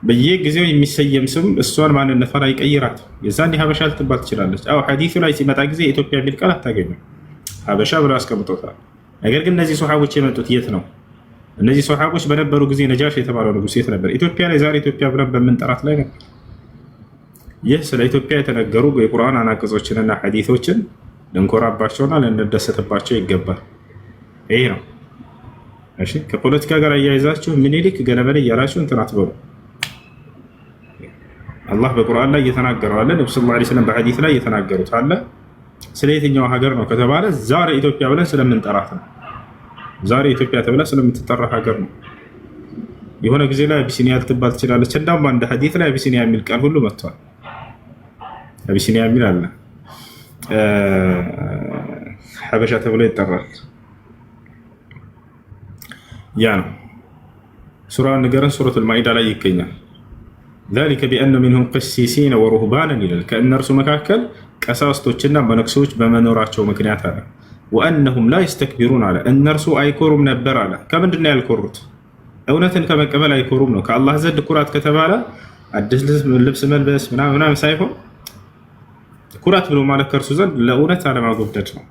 በየጊዜው የሚሰየም ስም እሷን ማንነቷን አይቀይራት። የዛኔ ሀበሻ ልትባል ትችላለች። አዎ ሐዲሱ ላይ ሲመጣ ጊዜ ኢትዮጵያ የሚል ቃል አታገኙም። ሀበሻ ብሎ አስቀምጦታል። ነገር ግን እነዚህ ሶሐቦች የመጡት የት ነው? እነዚህ ሶሐቦች በነበሩ ጊዜ ነጃሽ የተባለው ንጉስ የት ነበር? ኢትዮጵያ ላይ ዛሬ ኢትዮጵያ ብለን በምንጠራት ላይ ነበር። ይህ ስለ ኢትዮጵያ የተነገሩ የቁርአን አናቅጾችንና ሐዲሶችን ልንኮራባቸውና ልንደሰትባቸው ይገባል። ይሄ ነው። እሺ ከፖለቲካ ጋር አያይዛችሁ ምኒልክ ገለመለ እያላችሁ እንትን አትበሉ። አላህ በቁርአን ላይ እየተናገረው አለ። ነብዩ ሰለላሁ ዐለይሂ ወሰለም በሐዲስ ላይ እየተናገሩት አለ። ስለ የትኛው ሀገር ነው ከተባለ ዛሬ ኢትዮጵያ ብለን ስለምንጠራት ነው። ዛሬ ኢትዮጵያ ተብላ ስለምትጠራ ሀገር ነው። የሆነ ጊዜ ላይ አቢሲኒያ ልትባል ትችላለች። እንዳውም አንድ ሐዲስ ላይ አቢሲኒያ የሚል ቃል ሁሉ መጥቷል። አቢሲኒያ የሚል አለ። ሐበሻ ተብሎ ይጠራል። ያ ነው ሱራውን ንገረን። ሱረቱል ማኢዳ ላይ ይገኛል። ذلك بأن منهم قسيسين ورهبانا ይላል። ከእነርሱ መካከል ቀሳውስቶችና መነኩሴዎች በመኖራቸው ምክንያት አለ። وأنهم لا يستكبرون አለ። እነርሱ አይኮሩም ነበር አለ። ከምንድን ነው ያልኮሩት? እውነትን ከመቀበል አይኮሩም ነው። ከአላህ ዘንድ ኩራት ከተባለ አዲስ ልብስ መልበስ ምናምን ሳይሆን ኩራት ብሎ ማለት ከእርሱ ዘንድ ለእውነት አለማጎብደድ ነው፣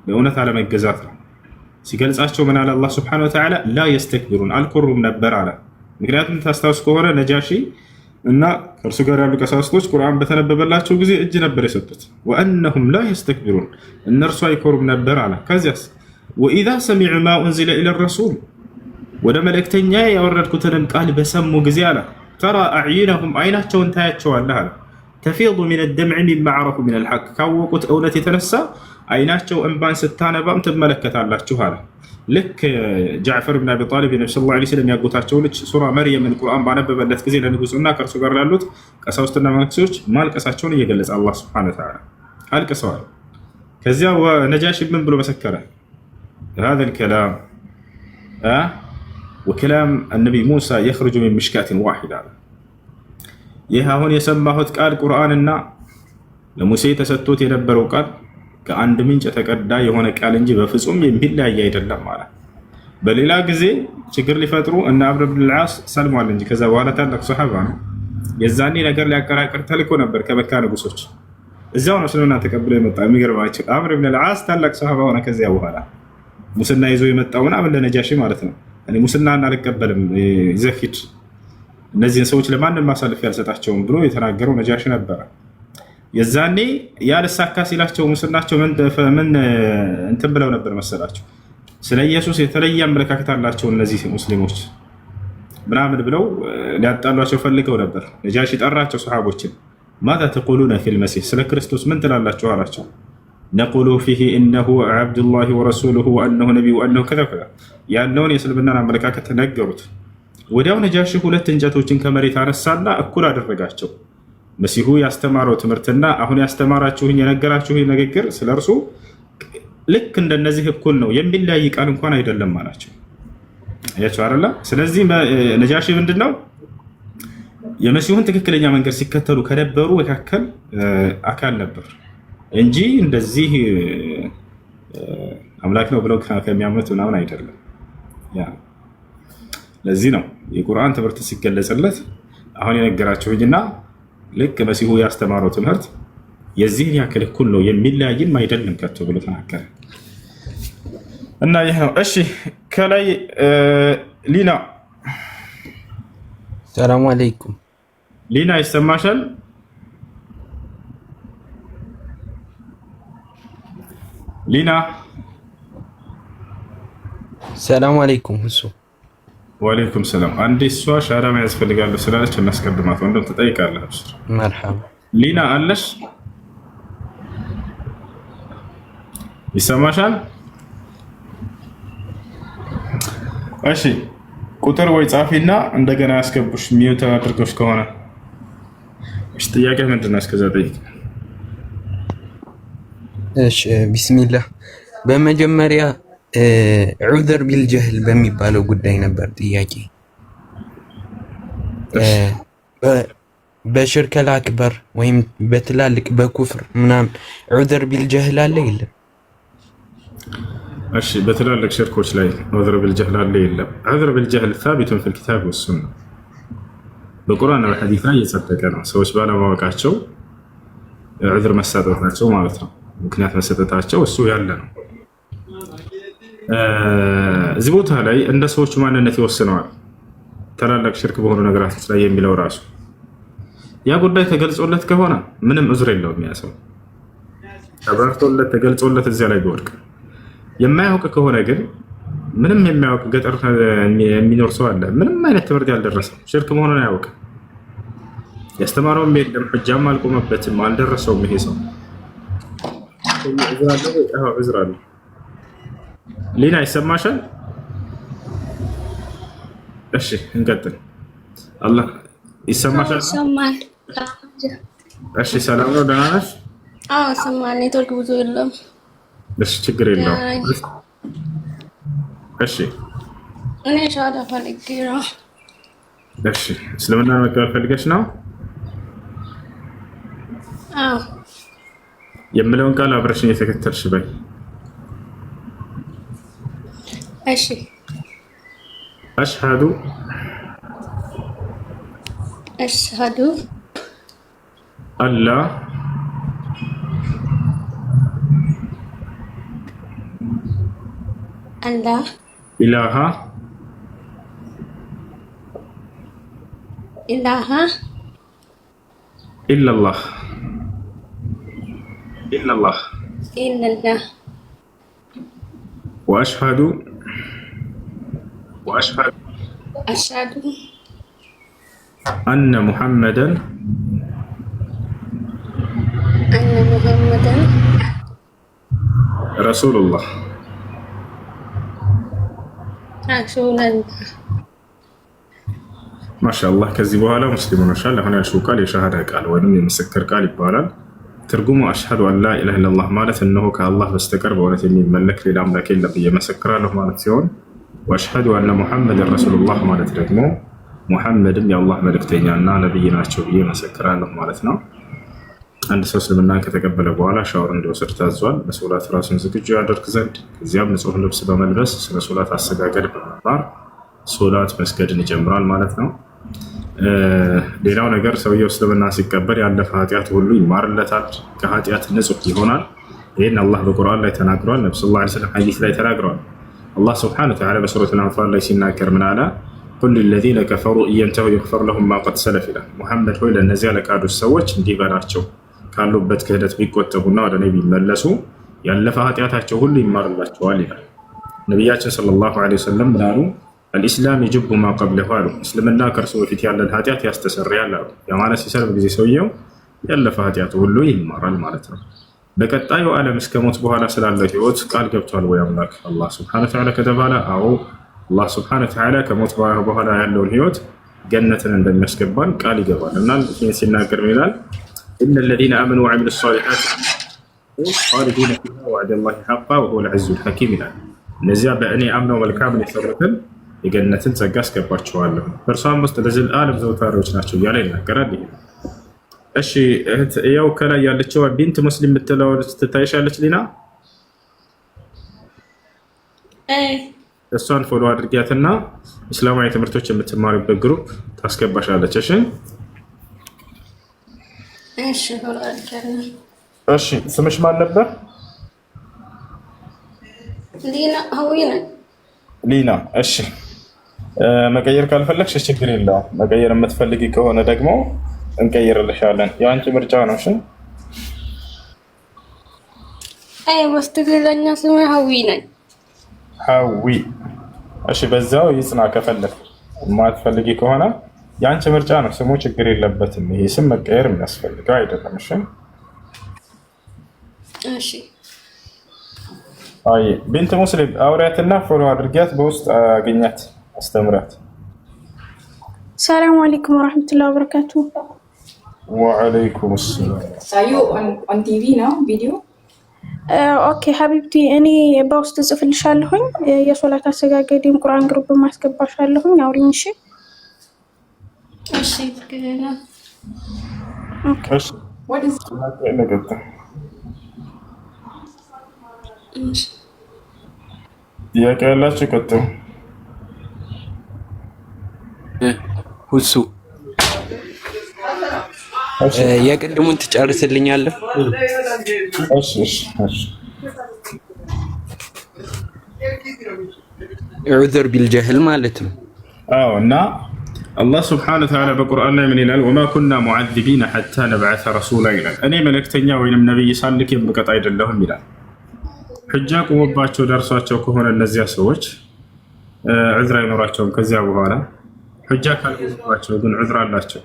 ለእውነት አለመገዛት ነው። ሲገልጻቸው ምን አለ አላህ ሱብሓነሁ ወተዓላ? ላ የስተክቢሩን አልኮሩም ነበር አለ። ምክንያቱም ታስታውስ ከሆነ ነጃሺ እና ከእርሱ ጋር ያሉ ቀሳውስቶች ቁርአን በተነበበላቸው ጊዜ እጅ ነበር የሰጡት። ወአነሁም ላ የስተክቢሩን እነርሱ አይኮሩም ነበር አለ። ከዚያስ ወኢዛ ሰሚዑ ማ ኡንዚለ ኢለ ረሱል ወደ መልእክተኛ ያወረድኩትንም ቃል በሰሙ ጊዜ አለ ተራ አዕዩነሁም አይናቸውን ታያቸዋለህ አለ ተፊዱ ሚነ ደምዕ ሚማ ዐረፉ ሚነል ሐቅ ካወቁት እውነት የተነሳ አይናቸው እንባን ስታነባም ትመለከታላችሁ አለ። ልክ ጃዕፈር ብን አቢ ጣሊብ የነቢ ሰለላሁ ዐለይሂ ወሰለም ያጎታቸው ልጅ ሱራ መርየምን ቁርአን ባነበበለት ጊዜ ለንጉሱና ከእርሱ ጋር ላሉት ቀሳውስትና መነኩሴዎች ማልቀሳቸውን እየገለጸ አላህ ሱብሓነሁ ወተዓላ አልቅሰዋል። ከዚያ ነጃሺ ምን ብሎ መሰከረ? هذا الكلام وكلام النبي موسى يخرج من مشكاة واحدة ይህ አሁን የሰማሁት ቃል ቁርአንና ለሙሴ ተሰጥቶት የነበረው ቃል ከአንድ ምንጭ የተቀዳ የሆነ ቃል እንጂ በፍጹም የሚለያይ አይደለም ማለት። በሌላ ጊዜ ችግር ሊፈጥሩ እና አምር ብን አልዓስ ሰልሟል እንጂ ከዛ በኋላ ታላቅ ሱሐባ ነው። የዛኔ ነገር ሊያቀራቅር ተልኮ ነበር ከመካ ንጉሶች። እዚያው ነው እስልምና ተቀብሎ የመጣ። የሚገርማቸው አምር ብን አልዓስ ታላቅ ሱሐባ ሆነ። ከዚያ በኋላ ሙስና ይዞ የመጣው ምናምን ለነጃሺ ማለት ነው። እኔ ሙስናን አልቀበልም ዘሂድ እነዚህን ሰዎች ለማንም ማሳለፍ ያልሰጣቸውም ብሎ የተናገረው ነጃሺ ነበረ። የዛኔ ያልሳካ ሲላቸው ሙስናቸው ምን እንትን ብለው ነበር መሰላቸው? ስለ ኢየሱስ የተለየ አመለካከት አላቸው እነዚህ ሙስሊሞች ምናምን ብለው ሊያጣሏቸው ፈልገው ነበር። ነጃሺ ጠራቸው ሰሃቦችን። ማዛ ተቁሉነ ፊል መሲህ ስለ ክርስቶስ ምን ትላላችሁ አላቸው። ነቁሉ ፊሂ ኢነሁ ዐብዱላሂ ወረሱሉሁ ወአነሁ ነቢዩ ወአነሁ ከዛ ያለውን የእስልምናን አመለካከት ነገሩት። ወዲያው ነጃሺ ሁለት እንጨቶችን ከመሬት አነሳና እኩል አደረጋቸው። መሲሁ ያስተማረው ትምህርትና አሁን ያስተማራችሁኝ የነገራችሁኝ ንግግር ስለ እርሱ ልክ እንደነዚህ እኩል ነው፣ የሚለያይ ቃል እንኳን አይደለም አላቸው። አያችሁ አይደለ? ስለዚህ ነጃሺ ምንድነው የመሲሁን ትክክለኛ መንገድ ሲከተሉ ከነበሩ መካከል አካል ነበር እንጂ እንደዚህ አምላክ ነው ብለው ከሚያምኑት ምናምን አይደለም። ያ ለዚህ ነው የቁርአን ትምህርት ሲገለጽለት አሁን የነገራችሁኝና ልክ መሲሁ ያስተማረው ትምህርት የዚህን ያክል እኩል ነው የሚለያይም አይደለም ከቶ ብሎ ተናገረ እና ይህ ነው። እሺ ከላይ ሊና ሰላም አለይኩም ሊና ይሰማሻል? ሊና ሰላም አለይኩም እሱ ወአለይኩም ሰላም። አንዴ እሷ ሻራ መያዝ ፈልጋለሁ ስላለች እናስቀድማት። ወንድም ትጠይቃለህ። መርሐባ ሊና አለሽ? ይሰማሻል? እሺ ቁጥር ወይ ጻፊና እንደገና ያስገቡሽ ሚዩት አድርገሽ ከሆነ እሺ። ጥያቄ ምንድን ነው? እስከዛ ጠይቅ። እሺ ቢስሚላህ። በመጀመሪያ ዑዘር ቢልጀህል በሚባለው ጉዳይ ነበር ጥያቄ። በሽርከል አክበር ወይም በትላልቅ በኩፍር ምናምን ዑዘር ቢልጀህል አለ የለም? እሺ በትላልቅ ሽርኮች ላይ ዑዝር ቢልጀህል አለ የለም? ዑዝር ቢልጀህል ሳቢቱን ፊል ኪታብ ወሱና በቁርአን በሐዲስ ላይ የጸደቀ ነው። ሰዎች ባለማወቃቸው ዑዝር መሰጠታቸው ማለት ነው። ምክንያት መሰጠታቸው እሱ ያለ ነው። እዚህ ቦታ ላይ እንደ ሰዎቹ ማንነት ይወስነዋል። ታላላቅ ሽርክ በሆኑ ነገራቶች ላይ የሚለው ራሱ ያ ጉዳይ ተገልጾለት ከሆነ ምንም ዑዝር የለውም። ያ ሰው ተብራርቶለት ተገልጾለት እዚያ ላይ ቢወድቅ፣ የማያውቅ ከሆነ ግን ምንም የሚያውቅ ገጠር የሚኖር ሰው አለ፣ ምንም አይነት ትምህርት ያልደረሰው ሽርክ መሆኑን አያውቅም፣ ያስተማረውም የለም፣ ሕጃም አልቆመበትም፣ አልደረሰውም። ይሄ ሰው ዑዝር አለ። ሊና ይሰማሻል? እሺ እንቀጥል። አላህ ይሰማሻል? እሺ ሰላም ነው? ደህና ነሽ? አዎ ሰማል። ኔትወርክ ብዙ የለም። እሺ ችግር የለውም። እሺ እኔ ሻዳ ፈልጌ ነው። እሺ እስልምና መቀበል ፈልገሽ ነው? አዎ የምለውን ቃል አብረሽኝ የተከተልሽ በይ። እሺ አሽሃዱ አላ ኢላሃ ኢላላህ ወአሽሃዱ أن محمدا محمدا رسول الله رسول الله ما شاء الله ከዚህ በኋላ ሙስሊም ሆነሻል። አሁን ያልሽው ቃል የሸሃዳ ቃል ወይም የምስክር ቃል ይባላል። ትርጉሙ አሽሀዱ አን ላ ኢላሀ ኢለላህ ማለት እነሆ ከአላህ በስተቀር በእውነት የሚመለክ ሌላ አምላክ የለም ብዬ መሰክራለሁ ማለት ሲሆን ወአሽሀዱ አነ ሙሐመድን ረሱሉላህ ማለት ደግሞ ሙሐመድም የአላህ መልእክተኛና ነብይ ናቸው ብዬ መሰክራለሁ ማለት ነው። አንድ ሰው እስልምናን ከተቀበለ በኋላ ሻወር እንዲወስድ ታዟል። ለሶላት ራሱን ዝግጁ ያደርግ ዘንድ ከዚያም ንጹህ ልብስ በመልበስ ስለ ሶላት አሰጋገድ በመማር ሶላት መስገድን ይጀምራል ማለት ነው። ሌላው ነገር ሰውየው እስልምና ሲቀበል ያለፈ ኃጢአት ሁሉ ይማርለታል፣ ከኃጢአት ንጹህ ይሆናል። ይህን አላህ በቁርአን ላይ ተናግሯል። ነብዩ ሰለላሁ ዐለይሂ ወሰለም ሐዲስ ላይ ተናግሯል። አላህ ሱብሓነሁ ወተዓላ በሱረቱል አንፋል ላይ ሲናገር ምን አለ? ቁል ሊለዚነ ከፈሩ ኢየንተሁ ይግፈር ለሁም ማ ቀድ ሰለፍ ይላል። ሙሐመድ ሆይ ለእነዚያ ለካዱት ሰዎች እንዲህ በላቸው ካሉበት ክህደት ቢቆጠቡና ወደ እኔ ቢመለሱ ያለፈ ኃጢአታቸው ሁሉ ይማርላቸዋል ይላል። ነቢያችን ሰለላሁ ዐለይሂ ወሰለም ምን አሉ? አልኢስላም የጅቡ ማ ቀብለሁ አሉ። እስልምና ከእርሱ በፊት ያለን ኃጢአት ያስተሰርያል አሉ። ያ ማለት ሲሰልም ጊዜ ሰውየው ያለፈ ኃጢአቱ ሁሉ ይማራል ማለት ነው። በቀጣዩ ዓለም እስከ ሞት በኋላ ስላለው ህይወት ቃል ገብቷል ወይ አምላክ አላህ ሱብሓነሁ ወተዓላ ከተባለ አዎ፣ አላህ ሱብሓነሁ ወተዓላ ከሞት በኋላ ያለውን ህይወት ገነትን እንደሚያስገባን ቃል ይገባል እና ይህን ሲናገር ምን ይላል? ኢነ ለዚነ አመኑ ወዐሚሉ ሷሊሓት ኻሊዲነ ፊሃ ወዐደላሂ ሐቃ ወሁወል ዐዚዙል ሐኪም ይላል። እነዚያ በእኔ አምነው መልካምን የሰሩትን የገነትን ጸጋ አስገባቸዋለሁ በእርሷም ውስጥ ለዘለዓለም ዘውታሪዎች ናቸው እያለ ይናገራል። ይሄ እሺ እህት ያው ከላይ ያለችው ቢንት ሙስሊም የምትለው ትታይሻለች ሊና? እሷን ፎሎ አድርጊያትና እስላማዊ ትምህርቶች የምትማሪበት ግሩፕ ታስገባሻለች። እሺ እሺ ፎሎ አድርጊያለሁ። እሺ ስምሽ ማን ነበር? ሊና ሀዊና ሊና። እሺ መቀየር ካልፈለግሽ ችግር የለውም። መቀየር የምትፈልጊ ከሆነ ደግሞ እንቀይርልሻለን። የአንቺ ምርጫ ነው። እሺ አይ በትክክለኛ ስሜ ሀዊ ነኝ። ሀዊ። እሺ በዛው ይጽና። ከፈለግ የማትፈልጊ ከሆነ የአንቺ ምርጫ ነው። ስሙ ችግር የለበትም። ይሄ ስም መቀየር የሚያስፈልገው አይደለም። እሺ እሺ አይ ቢንት ሙስሊም አውሪያትና ፎሎ አድርጊያት፣ በውስጥ አገኛት፣ አስተምራት። ሰላም አለይኩም ወራህመቱላሂ ወበረካቱ። ወአለይኩም ሰላም። ሳዩ ኦን ቲቪ ነው ቪዲዮ። ኦኬ ሀቢብቲ እኔ በውስጥ ጽፍልሻለሁኝ የሶላት አሰጋገድን ቁርአን ግሩፕ ማስገባሻለሁኝ። አውሪኝ። እሺ እሺ ትክክል። ኦኬ እሺ ነገታ ጥያቄ ያላችሁ ቀጥሉ። ሁሱ የቅድሙን ትጨርስልኛለህ? እሺ እሺ እሺ ዑዝር ቢልጀህል ማለት ነው። አዎ እና አላህ ስብሐነሁ ወተዓላ በቁርአን ላይ ምን ይላል? ወማ ኩና ሙዐዚቢነ ሐታ ነብዐሰ ረሱላ ይላል። እኔ መልእክተኛ ወይንም ነብይ ሳልክ የምቀጣ አይደለሁም ይላል። ሕጃ ቆሞባቸው ደርሷቸው ከሆነ እነዚያ ሰዎች ዑዝር አይኖራቸውም። ከዚያ በኋላ ሕጃ ካልቆመባቸው ግን ዑዝር አላቸው።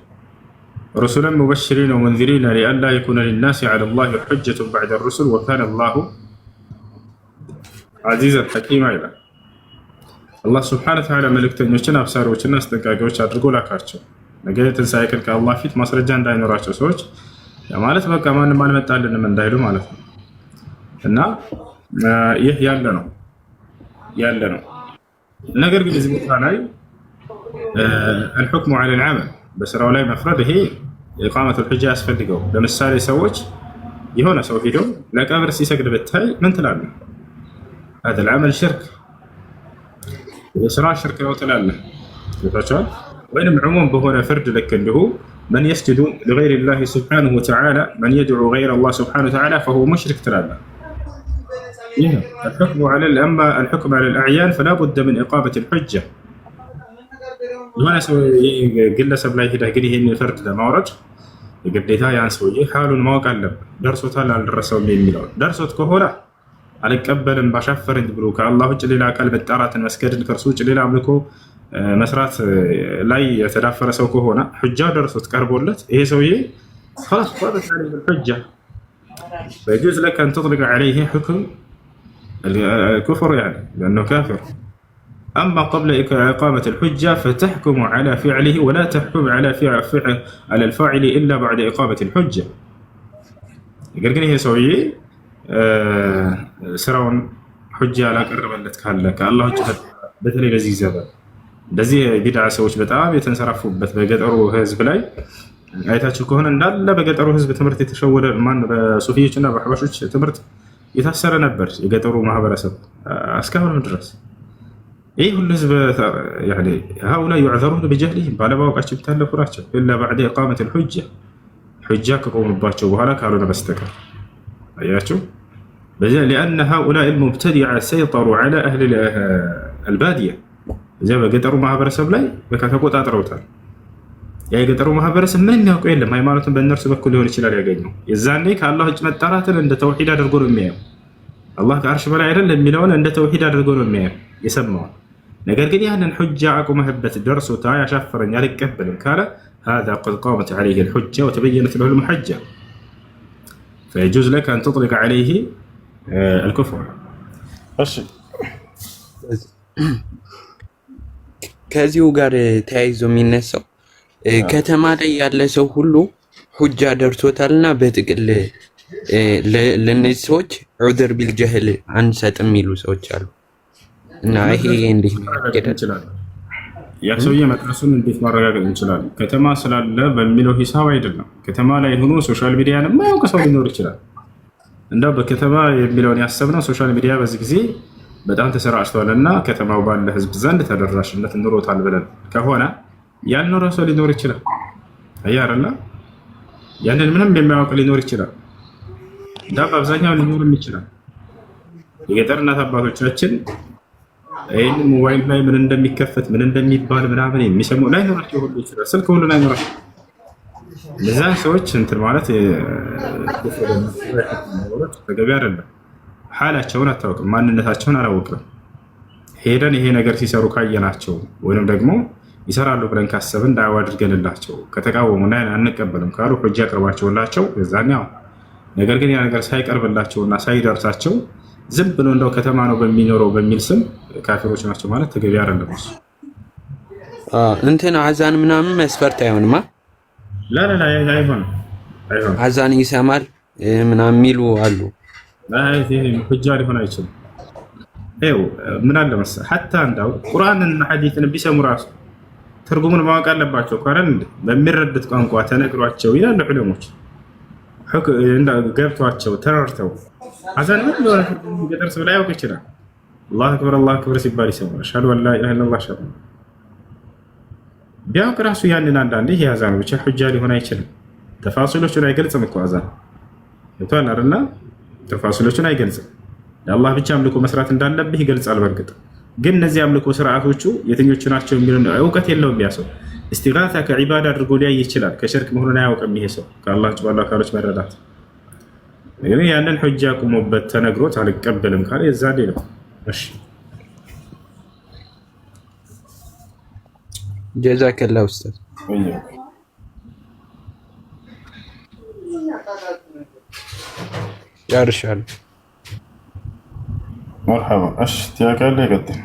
ረሱለን ሙበሽሪን ወሙንዚሪን ሊአላ የኩነ ሊናሲ ዐለላሂ ሑጀቱን በዕደ ሩሱል ወካነ አላሁ ዐዚዘን ሐኪማ ይላል። አላህ ስብሐነሁ ወተዓላ መልእክተኞችን አብሳሪዎችና አስጠንቃቂዎች አድርጎ ላካቸው። ነገ የትንሣኤ ቀን ከአላህ ፊት ማስረጃ እንዳይኖራቸው ሰዎች ማለት በቃ ማንም አልመጣልንም እንዳይሉ ማለት ነው። እና ይህ ያለ ነው። ነገር ግን እዚህ ቦታ ላይ አልሑክሙ ዐለል ዐመል በስራው ላይ መፍረድ፣ ይሄ ኢቃመቱል ሑጃ ያስፈልገው። ለምሳሌ ሰዎች የሆነ ሰው ሄደው ለቀብር ሲሰግድ ብታይ ምን ትላለህ? ሀዘል ዐመል ሽርክ፣ የስራ ሽርክ ነው ትላለህ። ገብቷችኋል? ወይንም ዑሙም በሆነ ፍርድ ልክ እንዲሁ መን የስጁዱ ሊገይሪላሂ ሱብሓነሁ ወተዓላ መን የድዑ ገይረላህ ሱብሓነሁ ወተዓላ ፈሁወ ሙሽሪክ ትላለህ። الحكم على الأعيان فلا بد من إقامة الحجة. የሆነ ሰው ግለሰብ ላይ ሄደህ ግን ይሄን ፍርድ ለማውረድ የግዴታ ያን ሰውዬ ሐሉን ማወቅ አለብህ። ደርሶታል አልደረሰውም የሚለው ደርሶት ከሆነ አልቀበልም ባሻፈረኝ ብሎ ከአላህ ውጭ ሌላ አካል መጣራትን መስገድን ከእርሱ ውጭ ሌላ አምልኮ መስራት ላይ የተዳፈረ ሰው ከሆነ ሕጃ ደርሶት ቀርቦለት ይሄ ሰውዬ خلاص ثابت عليه الحجة فيجوز لك أن تطلق عليه حكم الكفر يعني لأنه كافر. أما قبل إقامة الحجة فتحكم على فعله ولا تحكم على الفاعل إلا بعد إقامة الحجة. يقول هي سوية سرون حجة على قرب لك هلك الله جهد بتلي بزي زبا بزي بدع سويش بتعب يتنصرفوا بقدروا حزب لاي አይታችሁ ከሆነ እንዳለ በገጠሩ ህዝብ ትምህርት የተሸወደ ማን በሱፊዎችና በሐበሾች ትምህርት የታሰረ ነበር የገጠሩ ማህበረሰብ እስካሁን ድረስ። ይህ ሁሉ ህዝብ يعني هؤلاء يعذرون بجهلهم ባለማወቃቸው ይታለፉ ናቸው إلا بعد إقامة الحجة حجة ከቆሙባቸው በኋላ ካልሆነ በስተቀር አያችሁ። لأن هؤلاء المبتدعة سيطروا على أهل البادية እዚያ በገጠሩ ማህበረሰብ ላይ ተቆጣጥረውታል። የገጠሩ ማህበረሰብ ምንም የሚያውቀው የለም። ሃይማኖትን በእነርሱ በኩል ሊሆን ይችላል ያገኘው። የዛኔ ከአላህ እጅ መጣራትን እንደ ተውሂድ አድርጎ ነው የሚያየው። አላህ ከአርሽ በላይ አይደል የሚለውን እንደ ተውሂድ አድርጎ ነው የሚያየው የሰማው። ነገር ግን ያንን ሁጃ አቁመህበት ደርሶታ ያሻፈረኝ አልቀበልም ካለ هذا قد قامت عليه الحجة وتبينت له المحجة فيجوز لك أن تطلق عليه الكفر. ከዚሁ ጋር ተያይዞ የሚነሳው ከተማ ላይ ያለ ሰው ሁሉ ሁጃ ደርሶታልና በጥቅል ለነዚህ ሰዎች ዑድር ቢልጀህል አንሰጥም የሚሉ ሰዎች አሉ እና ይሄ እንዴት ነው ያ ሰውዬ መድረሱን እንዴት ማረጋገጥ እንችላለን? ከተማ ስላለ በሚለው ሂሳብ አይደለም። ከተማ ላይ ሆኖ ሶሻል ሚዲያን የማያውቅ ሰው ሊኖር ይችላል። እንደው በከተማ የሚለውን ያሰብነው ሶሻል ሚዲያ በዚህ ጊዜ በጣም ተሰራጭቷልና ከተማው ባለ ህዝብ ዘንድ ተደራሽነት ኑሮታል ብለን ከሆነ ያልኖረ ሰው ሊኖር ይችላል። አያረላ ያንን ምንም የማያውቅ ሊኖር ይችላል። ዳብ አብዛኛው ሊኖርም ይችላል። የገጠር እናት አባቶቻችን ይሄን ሞባይል ላይ ምን እንደሚከፈት ምን እንደሚባል ምናምን የሚሰሙ ላይኖራቸው ሁሉ ይችላል። ስልክ ሁሉ ላይኖራቸው ለዛ ሰዎች እንትን ማለት ተገቢ አይደለም። ሐላቸውን አታውቅም፣ ማንነታቸውን አላወቅም። ሄደን ይሄ ነገር ሲሰሩ ካየናቸው ወይንም ደግሞ ይሰራሉ ብለን ካሰብን ዳዕዋ አድርገንላቸው ከተቃወሙና አንቀበልም ካሉ ሁጃ አቅርባቸውላቸው የዛኛው። ነገር ግን ያ ነገር ሳይቀርብላቸውና ሳይደርሳቸው ዝም ብሎ እንደው ከተማ ነው በሚኖረው በሚል ስም ካፊሮች ናቸው ማለት ተገቢ አይደለም። እሱ እንትን አዛን ምናምን መስፈርት አይሆንማ። ላ አይሆንም። አዛን ይሰማል ምናምን የሚሉ አሉ። ሁጃ ሊሆን አይችልም። ይኸው ምን አለ መሰለህ ሐታ እንዳው ቁርአንና ሐዲስን ቢሰሙ ራሱ ትርጉሙን ማወቅ አለባቸው። ካረን በሚረዱት ቋንቋ ተነግሯቸው ይላሉ ዑለሞች ገብቷቸው ተረድተው አዛን ምን ነው ገጠር ሰው ላይ ያውቅ ይችላል። አላሁ አክበር ሲባል ይሰማል። አሽሀዱ አን ላ ኢላሀ ኢለላህ ሸር ቢያውቅ ራሱ ያንን አንዳንዴ ይሄ አዛን ብቻ ሁጃ ሊሆን አይችልም። ተፋሲሎቹን አይገልጽም እኮ አዛን ይቷል አይደልና ተፋሲሎቹን አይገልጽም። ለአላህ ብቻ አምልኮ መስራት እንዳለብህ ይገልጻል። በርግጥ ግን እነዚህ አምልኮ ስርዓቶቹ የትኞቹ ናቸው የሚለው እውቀት የለውም። ያ ሰው እስቲጋታ ከዒባዳ አድርጎ ሊያይ ይችላል። ከሽርክ መሆኑን አያውቅም። ይሄ ሰው ከአላህ ውጭ ባሉ አካሎች መረዳት ግን ያንን ሁጃ ቁሞበት ተነግሮት አልቀበልም ካለ የዛኔ ነው። እሺ ጀዛከላሁ ኡስታዝ። ጨርሻለሁ። مرحبا ايش تياك اللي قدم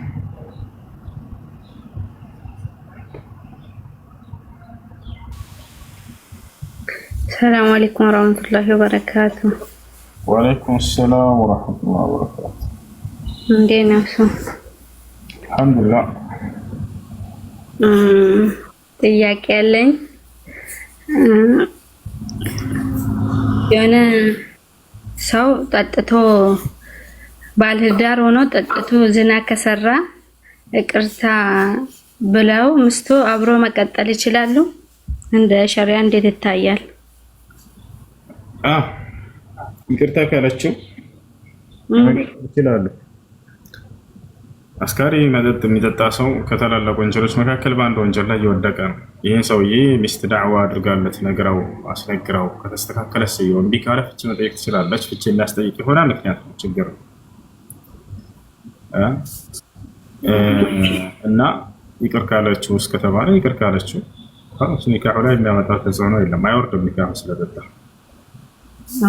السلام عليكم ورحمة الله وبركاته. وعليكم السلام ورحمة الله وبركاته. እንዴት ናችሁ? አልሐምዱሊላህ። ጥያቄ ያለኝ የሆነ ሰው ጠጥቶ ባለትዳር ሆኖ ጠጥቶ ዝና ከሰራ ይቅርታ ብለው ሚስቱ አብሮ መቀጠል ይችላሉ? እንደ ሸሪዓ እንዴት ይታያል? ይቅርታ ካለችው ይችላሉ። አስካሪ መጠጥ የሚጠጣ ሰው ከታላላቅ ወንጀሎች መካከል በአንድ ወንጀል ላይ እየወደቀ ነው። ይህን ሰውዬ ሚስት ዳዕዋ አድርጋለት ነግራው አስነግራው ከተስተካከለ ሰየው እምቢ ካለ ፍቺ መጠየቅ ትችላለች። ፍቺ የሚያስጠይቅ ይሆናል። ምክንያት ነው ችግር ነው እና ይቅር ካለችው እስከተባለ ይቅር ካለችው ኒካሑ ላይ የሚያመጣ ተጽዕኖ የለም። አይወርድም ኒካሑ ስለጠጣ።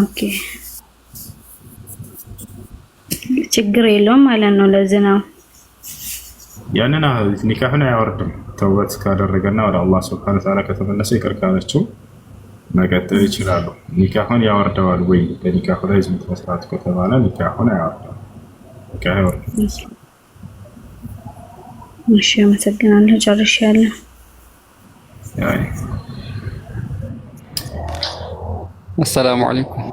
ኦኬ ችግር የለውም ማለት ነው። ለዚህ ነው ያንን ኒካህን አያወርድም። ተውበት ካደረገና ወደ አላህ ሱብሓነሁ ወተዓላ ከተመለሰ ይቅር ካለችው መቀጠል ይችላሉ። ኒካሁን ያወርደዋል ወይ? በኒካሁ ላይ ዝሙት መስራት ከተባለ ኒካሁን አያወርደው። ኒካህ ያወርደው። እሺ፣ አመሰግናለሁ። ጨርሻለሁ። አሰላሙ አለይኩም።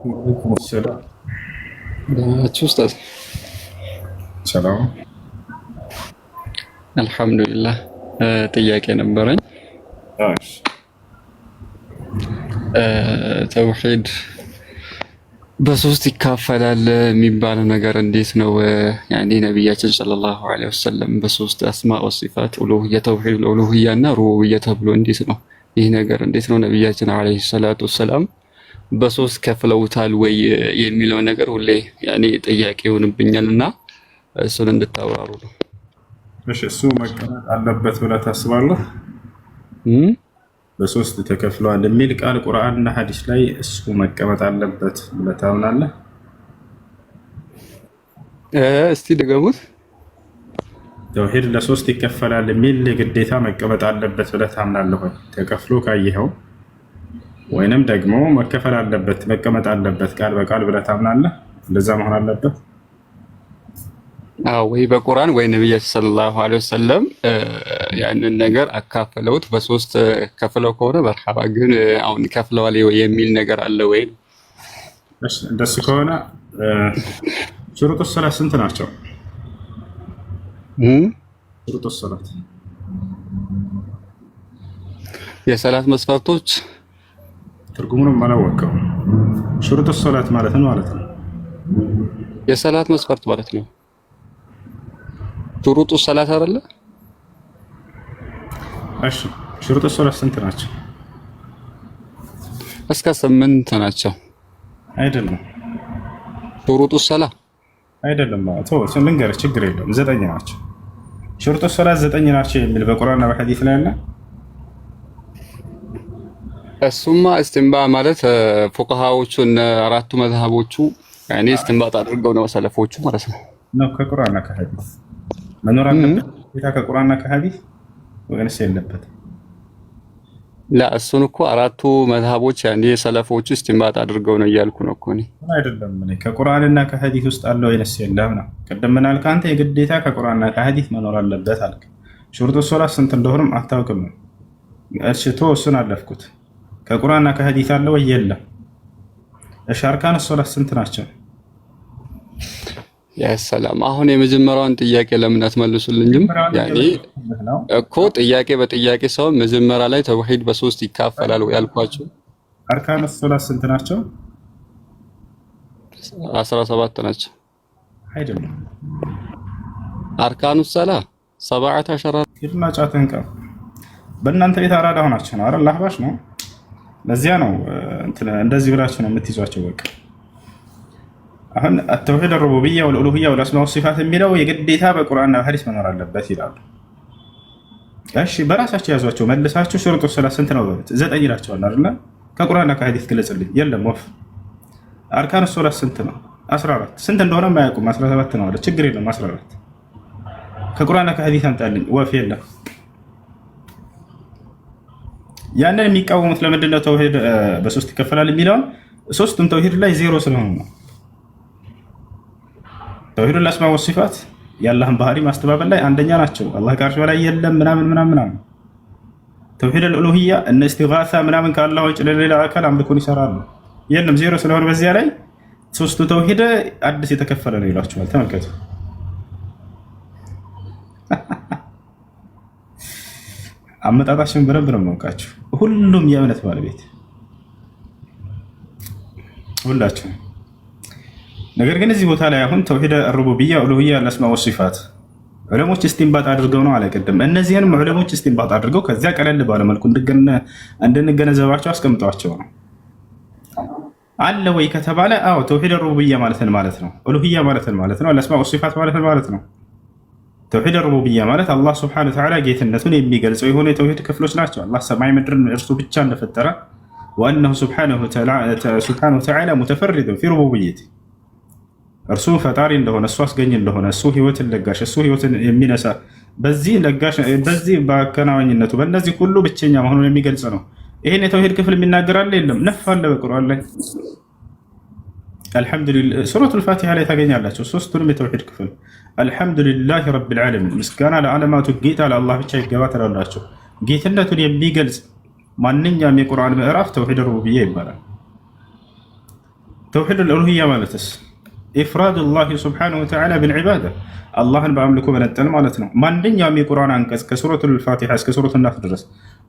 ወአለይኩም ሰላም። ኡስታዝ ሰላም። አልሐምዱሊላህ። ጥያቄ ነበረኝ። ተውሂድ በሶስት ይካፈላል የሚባለው ነገር እንዴት ነው? ያኔ ነብያችን ሰለላሁ ዐለይሂ ወሰለም በሶስት አስማ ወሲፋት ኡሉሂያ፣ ተውሂድ ኡሉሂያ እና ሩቡቢያ ተብሎ እንዴት ነው ይህ ነገር እንዴት ነው ነብያችን ዐለይሂ ሰላቱ ወሰላም በሶስት ከፍለውታል ወይ የሚለው ነገር ሁሌ ያኔ ጥያቄ ይሆንብኛልና እሱን እንድታወራሩ ነው። እሺ፣ እሱ መቀመጥ አለበት ብለህ ታስባለህ? በሶስት ተከፍለዋል የሚል ቃል ቁርአንና ሐዲስ ላይ እሱ መቀመጥ አለበት ብለህ ታምናለህ? እስቲ ድገሙት። ተውሂድ ለሶስት ይከፈላል የሚል ግዴታ መቀመጥ አለበት ብለህ ታምናለህ ወይ? ተከፍሎ ካየኸው ወይንም ደግሞ መከፈል አለበት መቀመጥ አለበት ቃል በቃል ብለህ ታምናለህ? እንደዛ መሆን አለበት? ወይ በቁርአን ወይ ነብያችን ሰለላሁ ዐለይሂ ወሰለም ያንን ነገር አካፈለውት በሶስት ከፍለው ከሆነ በርሃባ ግን አሁን ከፍለዋል የሚል ነገር አለ ወይ? እሺ፣ እንደሱ ከሆነ ሹሩጡ ሰላት ስንት ናቸው? ሹሩጡ ሰላት የሰላት መስፈርቶች ትርጉሙንም አላወቀውም። ሹሩጡ ሰላት ማለት ነው። የሰላት መስፈርት ማለት ነው። ሹሩጡ ሰላት አይደለ? እሺ፣ ሹሩጡ ሰላት ስንት ናቸው? እስከ 8 ናቸው። አይደለም። ሹሩጡ ሰላት አይደለም። ልንገርህ፣ ችግር የለውም። 9 ናቸው። ሹሩጡ ሰላት 9 ናቸው የሚል በቁርአንና በሐዲስ ላይ አለ? እሱማ እስትንባ ማለት ፉቃሃዎቹ እና አራቱ መዝሀቦቹ ያኔ እስትንባጥ አድርገው ነው ሰለፎቹ ማለት ነው። ከቁርአንና ከሐዲስ መኖር አለበት ጌታ ከቁርአንና ከሐዲስ ወይስ የለበትም? እሱን እኮ አራቱ መዝሀቦች ያኔ ሰለፎቹ እስትንባጥ አድርገው ነው እያልኩ ነው እኮ እኔ። አይደለም እኔ ከቁርአንና ከሐዲስ ውስጥ አለው ወይስ የለም ነው። ቅድም ምን አልክ አንተ? የግዴታ ከቁርአንና ከሐዲስ መኖር አለበት አልክ። ሹሩጡ ሶላት ስንት እንደሆነም አታውቅም። እሺ ተው፣ እሱን አለፍኩት። ከቁርአንና ከሐዲስ አለ ወይ? የለም። እሺ አርካን ሶላት ስንት ናቸው? ያ ሰላም። አሁን የመጀመሪያውን ጥያቄ ለምን አትመልሱልኝም? ያኔ እኮ ጥያቄ በጥያቄ ሰው መጀመሪያ ላይ ተውሂድ በሶስት ይካፈላል ወይ ያልኳችሁ። አርካን ሶላት ስንት ናቸው? 17 ናቸው። አይደለም። አርካኑ ሰላ 17 ይድና ጫተን ቀም በእናንተ ቤት አራዳ ሆናችሁ ነው አይደል? አህባሽ ነው። ለዚያ ነው እንደዚህ ብላችሁ ነው የምትይዟቸው። በቃ አሁን التوحيد الربوبيه والالوهيه والاسماء والصفات የሚለው የግዴታ በቁርአንና በሐዲስ መኖር አለበት ይላሉ። እሺ በራሳችሁ ያዟቸው መልሳችሁ ሹሩጡ ሰላት ስንት ነው በሉት። 9 ይላቸዋል አይደል? ከቁርአንና ከሐዲስ ግለጽልኝ። የለም ወፍ። አርካን ሶላት ስንት ነው? 14። ስንት እንደሆነ የማያውቁም 17 ነው አለ። ችግር የለም 14። ከቁርአንና ከሐዲስ አምጣልኝ። ወፍ የለም። ያንን የሚቃወሙት ለምንድን ነው ተውሂድ በሶስት ይከፈላል የሚለውን? ሶስቱም ተውሂድ ላይ ዜሮ ስለሆኑ ነው። ተውሂዱል አስማ ወሲፋት የአላህን ባህሪ ማስተባበል ላይ አንደኛ ናቸው። አላህ ከአርሽ በላይ የለም ምናምን። ተውሂዱል ኡሉሂያ እነ ኢስቲጋሳ ምናምን ከአላህ ውጭ ለሌላ አካል አምልኮን ይሰራሉ። የለም ዜሮ ስለሆነ በዚያ ላይ ሶስቱ ተውሂድ አዲስ የተከፈለ ነው ይሏቸዋል። ተመልከቱ። አመጣጣችን በደንብ ነው የማውቃችሁ። ሁሉም የእምነት ባለቤት ሁላችሁ። ነገር ግን እዚህ ቦታ ላይ አሁን ተውሂድ ሩቡቢያ ኡሉሂያ አልአስማ ወሲፋት ዑለሞች እስቲንባጥ አድርገው ነው አለቀደም። እነዚህንም ዑለሞች እስቲንባጥ አድርገው ከዚያ ቀለል ባለ መልኩ እንድንገነዘባቸው አስቀምጧቸው ነው። አለ ወይ ከተባለ አዎ ተውሂድ ሩቡቢያ ማለት ነው። ኡሉሂያ ማለት ነው። አልአስማ ወሲፋት ማለት ነው። ተውሂድ ሩቡቢያ ማለት አላህ ሱብሓነሁ ወተዓላ ጌትነቱን የሚገልጸው የሆነ የተውሂድ ክፍሎች ናቸው። አላህ ሰማይ ምድርን እርሱ ብቻ እንደፈጠረ ወአነሁ ሱብሓነሁ ወተዓላ ሙተፈሪዱን ፊ ሩቡቢየቲ እርሱ ፈጣሪ እንደሆነ እሱ አስገኝ እንደሆነ እሱ ህይወትን ለጋሽ እሱ ህይወትን የሚነሳ በዚህ ለጋሽ በዚህ በአከናዋኝነቱ በእነዚህ ሁሉ ብቸኛ መሆኑን የሚገልጽ ነው። ይሄን የተውሂድ ክፍል የሚናገር አለ የለም? ነፍ አለ በቁርአን ላይ አልሐምዱሊላህ ሱረቱል ፋቲሃ ላይ ታገኛላችሁ። ሶስቱንም የተውሂድ ክፍል አልሐምዱሊላህ ረቢል ዓለሚን ምስጋና ለዓለማቱ ጌታ ለአላህ ብቻ ይገባ ትላላችሁ። ጌትነቱን የሚገልጽ ማንኛውም የቁርአን ምዕራፍ ተውሂድ ሩቡብያ ይባላል። ተውሂድ አልኡሉሂያ ማለትስ ኢፍራዱላህ ሱብሓነሁ ወተዓላ ቢልዒባዳ አላህን በአምልኮ መነጠል ማለት ነው። ማንኛውም የቁርአን አንቀጽ ከሱረቱል ፋቲሃ እስከ ሱረቱን ናስ ድረስ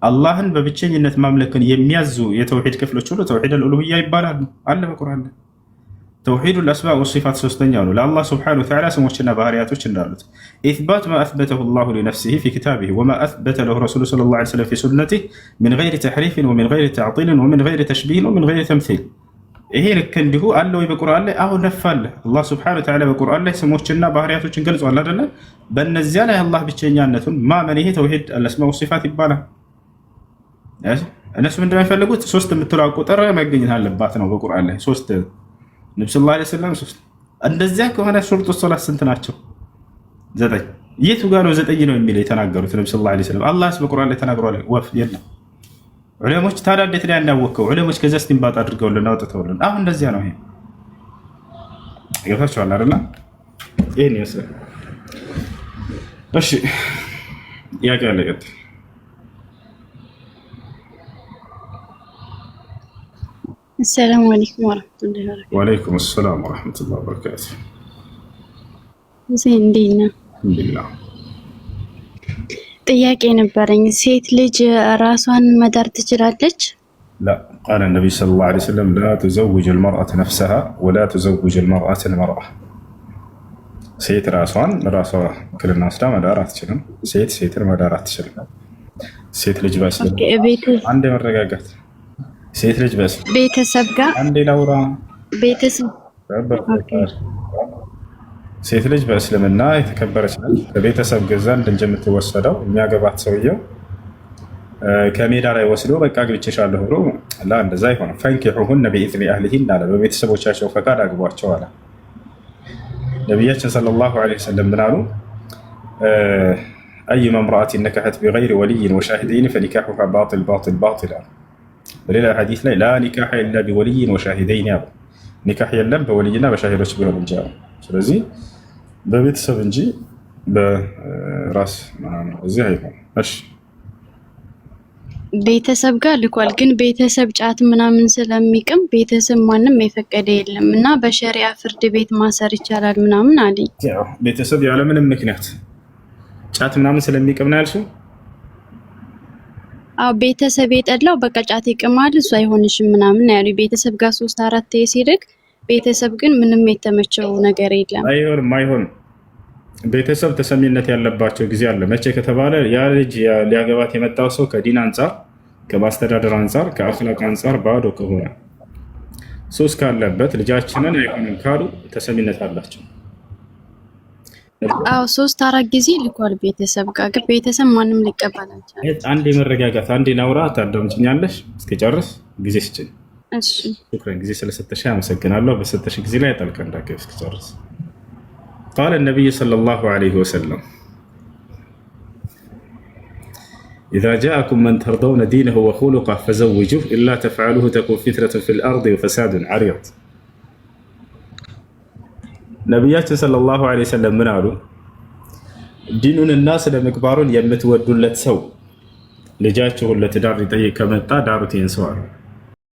አላህን በብቸኝነት ማምለክን የሚያዙ የተውሂድ ክፍሎች ሁሉ ተውሂድ አልኡሉሂያ ይባላሉ። አለ በቁርአን ላይ ተውሂዱል አስማእ ወሲፋት ሶስተኛው ነው። ለአላህ ሱብሓነሁ ወተዓላ ስሞችና ባህሪያቶች እንዳሉት ኢትባት ማ አስበተሁ ላሁ ሊነፍሲሂ ፊ ኪታቢሂ ወማ አስበተ ለሁ ረሱሉ ሰለላሁ ዐለይሂ ወሰለም ፊ ሱነቲሂ ሚን ገይሪ ተሕሪፍን ወሚን ገይሪ ተዕጢልን ወሚን ገይሪ ተሽቢህን ወሚን ገይሪ ተምሲል። ይሄ ልክ እንዲሁ አለ ወይ በቁርአን ላይ? አሁን ነፋለ አላህ ሱብሓነሁ ወተዓላ በቁርአን ላይ ስሞችና ባህሪያቶችን ገልጿል አይደለ? በእነዚያ ላይ አላህ ብቸኛነቱን ማመን ይሄ ተውሂድ አልአስማእ ወሲፋት ይባላል። እነሱ ምንድነው የሚፈልጉት? ሶስት የምትለው ቁጥር መገኘት አለባት ነው በቁርአን ላይ ሶስት ነብዩ ሰለላሁ ዐለይሂ ወሰለም ሶስት። እንደዚያ ከሆነ ሹርጡ ሶላት ስንት ናቸው? 9። የቱ ጋር ነው 9 ነው የሚለው የተናገሩት ነብዩ ሰለላሁ ዐለይሂ ወሰለም? አላህስ በቁርአን ላይ ተናግሯል? ወፍ የለም። ዑለሞች ታዲያ እንዴት ነው ያናወቀው? ዑለሞች ከዚያ እስቲንባጥ አድርገውልን አውጥተውልን። አሁን እንደዚያ ነው። ይሄ ይገፋችኋል አይደል? ይሄን ይመስላል። እሺ ጥያቄ አለ? ቀጥል። አሰላሙ አለይኩም ወራህመቱላሂ ወበረካቱህ። ወአለይኩም ሰላም ወራህመቱላሂ ወበረካቱህ። ሁሴን እንዴት ነህ? አልሐምዱሊላህ። ጥያቄ ነበረኝ። ሴት ልጅ ራሷን መዳር ትችላለች? لا قال النبي صلى الله عليه وسلم لا تزوج المرأة نفسها ولا تزوج المرأة المرأة ሴት ራሷን ራሷ ክልና ወስዳ መዳር አትችልም። ሴትን መዳር አትችልም። ሴት ልጅ በእስልምና አንድ መረጋጋት ሴት ልጅ ቤተሰብ ጋር አንዴ ላውራ። ቤተሰብ ሴት ልጅ በእስልምና የተከበረች ናት። ከቤተሰብ ዘንድ እንጂ የምትወሰደው የሚያገባት ሰውየው ከሜዳ ላይ ወስዶ በቃ አግብቼሻለሁ ብሎ ላ እንደዛ አይሆንም። ፈንኪሑሁነ ቢኢዝኒ አህሊሂን አለ። በቤተሰቦቻቸው ፈቃድ አግቧቸው አለ ነቢያችን ሰለላሁ ዐለይሂ ወሰለም። ምን አሉ? አዩማ እምረአቲን ነከሐት ቢገይሪ ወልይን ወሻሂደይን ፈኒካሑሃ ባጢል ባጢል ባጢል አሉ። በሌላ ሐዲስ ላይ ላ ኒካሐ ኢላ ቢወልይን ወሻሂደይን አሉ። ኒካህ የለም በወልይና በሻሂዶች ቢሆን እንጂ አሉ። ስለዚህ በቤተሰብ እንጂ በራስ ምናምን እዚህ አይሆንም። እሺ ቤተሰብ ጋር ልኳል። ግን ቤተሰብ ጫት ምናምን ስለሚቅም ቤተሰብ ማንም የፈቀደ የለም እና በሸሪዓ ፍርድ ቤት ማሰር ይቻላል ምናምን አለኝ። ቤተሰብ ያለምንም ምክንያት ጫት ምናምን ስለሚቅም ነው ያልሽው? አዎ ቤተሰብ የጠላው በቃ ጫት ይቅማል እሱ አይሆንሽም ምናምን ያሉ ቤተሰብ ጋር 3-4 ሲርቅ ቤተሰብ ግን ምንም የተመቸው ነገር የለም። አይሆንም። ቤተሰብ ተሰሚነት ያለባቸው ጊዜ አለ። መቼ ከተባለ ያ ልጅ ሊያገባት የመጣው ሰው ከዲን አንጻር፣ ከማስተዳደር አንጻር፣ ከአኽላቅ አንጻር ባዶ ከሆነ ሶስት ካለበት ልጃችንን አይሆንም ካሉ ተሰሚነት አላቸው። አዎ 3-4 ጊዜ ልኳል ቤተሰብ ጋር ግን ቤተሰብ ማንም ሊቀበላቸው። አንዴ መረጋጋት፣ አንዴ ናውራ። ታዳምጪኛለሽ? እስኪጨርስ ጊዜ ስጭኝ። እሺ ሹክራን። ጊዜ ስለሰጠሽ አመሰግናለሁ። በሰጠሽ ጊዜ ላይ ጠልቀ እንዳገብ እስኪጨርስ ቃለ ነቢይ ሰለላሁ ዐለይሂ ወሰለም ኢዛ ጃአኩም መን ተርደውነ ዲነሁ ወኹሉቀሁ ፈዘውጁሁ ኢላ ተፍዐሉሁ ተኩን ፊትነቱን ፊል አርድ ወፈሳዱን ዐሪድ። ነቢያችን ሰለላሁ ዐለይሂ ወሰለም ምን አሉ? ዲኑንና ስለ ምግባሩን የምትወዱለት ሰው ልጃችሁን ለትዳር ሊጠይቅ ከመጣ ዳሩት ይህን ሰው አሉ።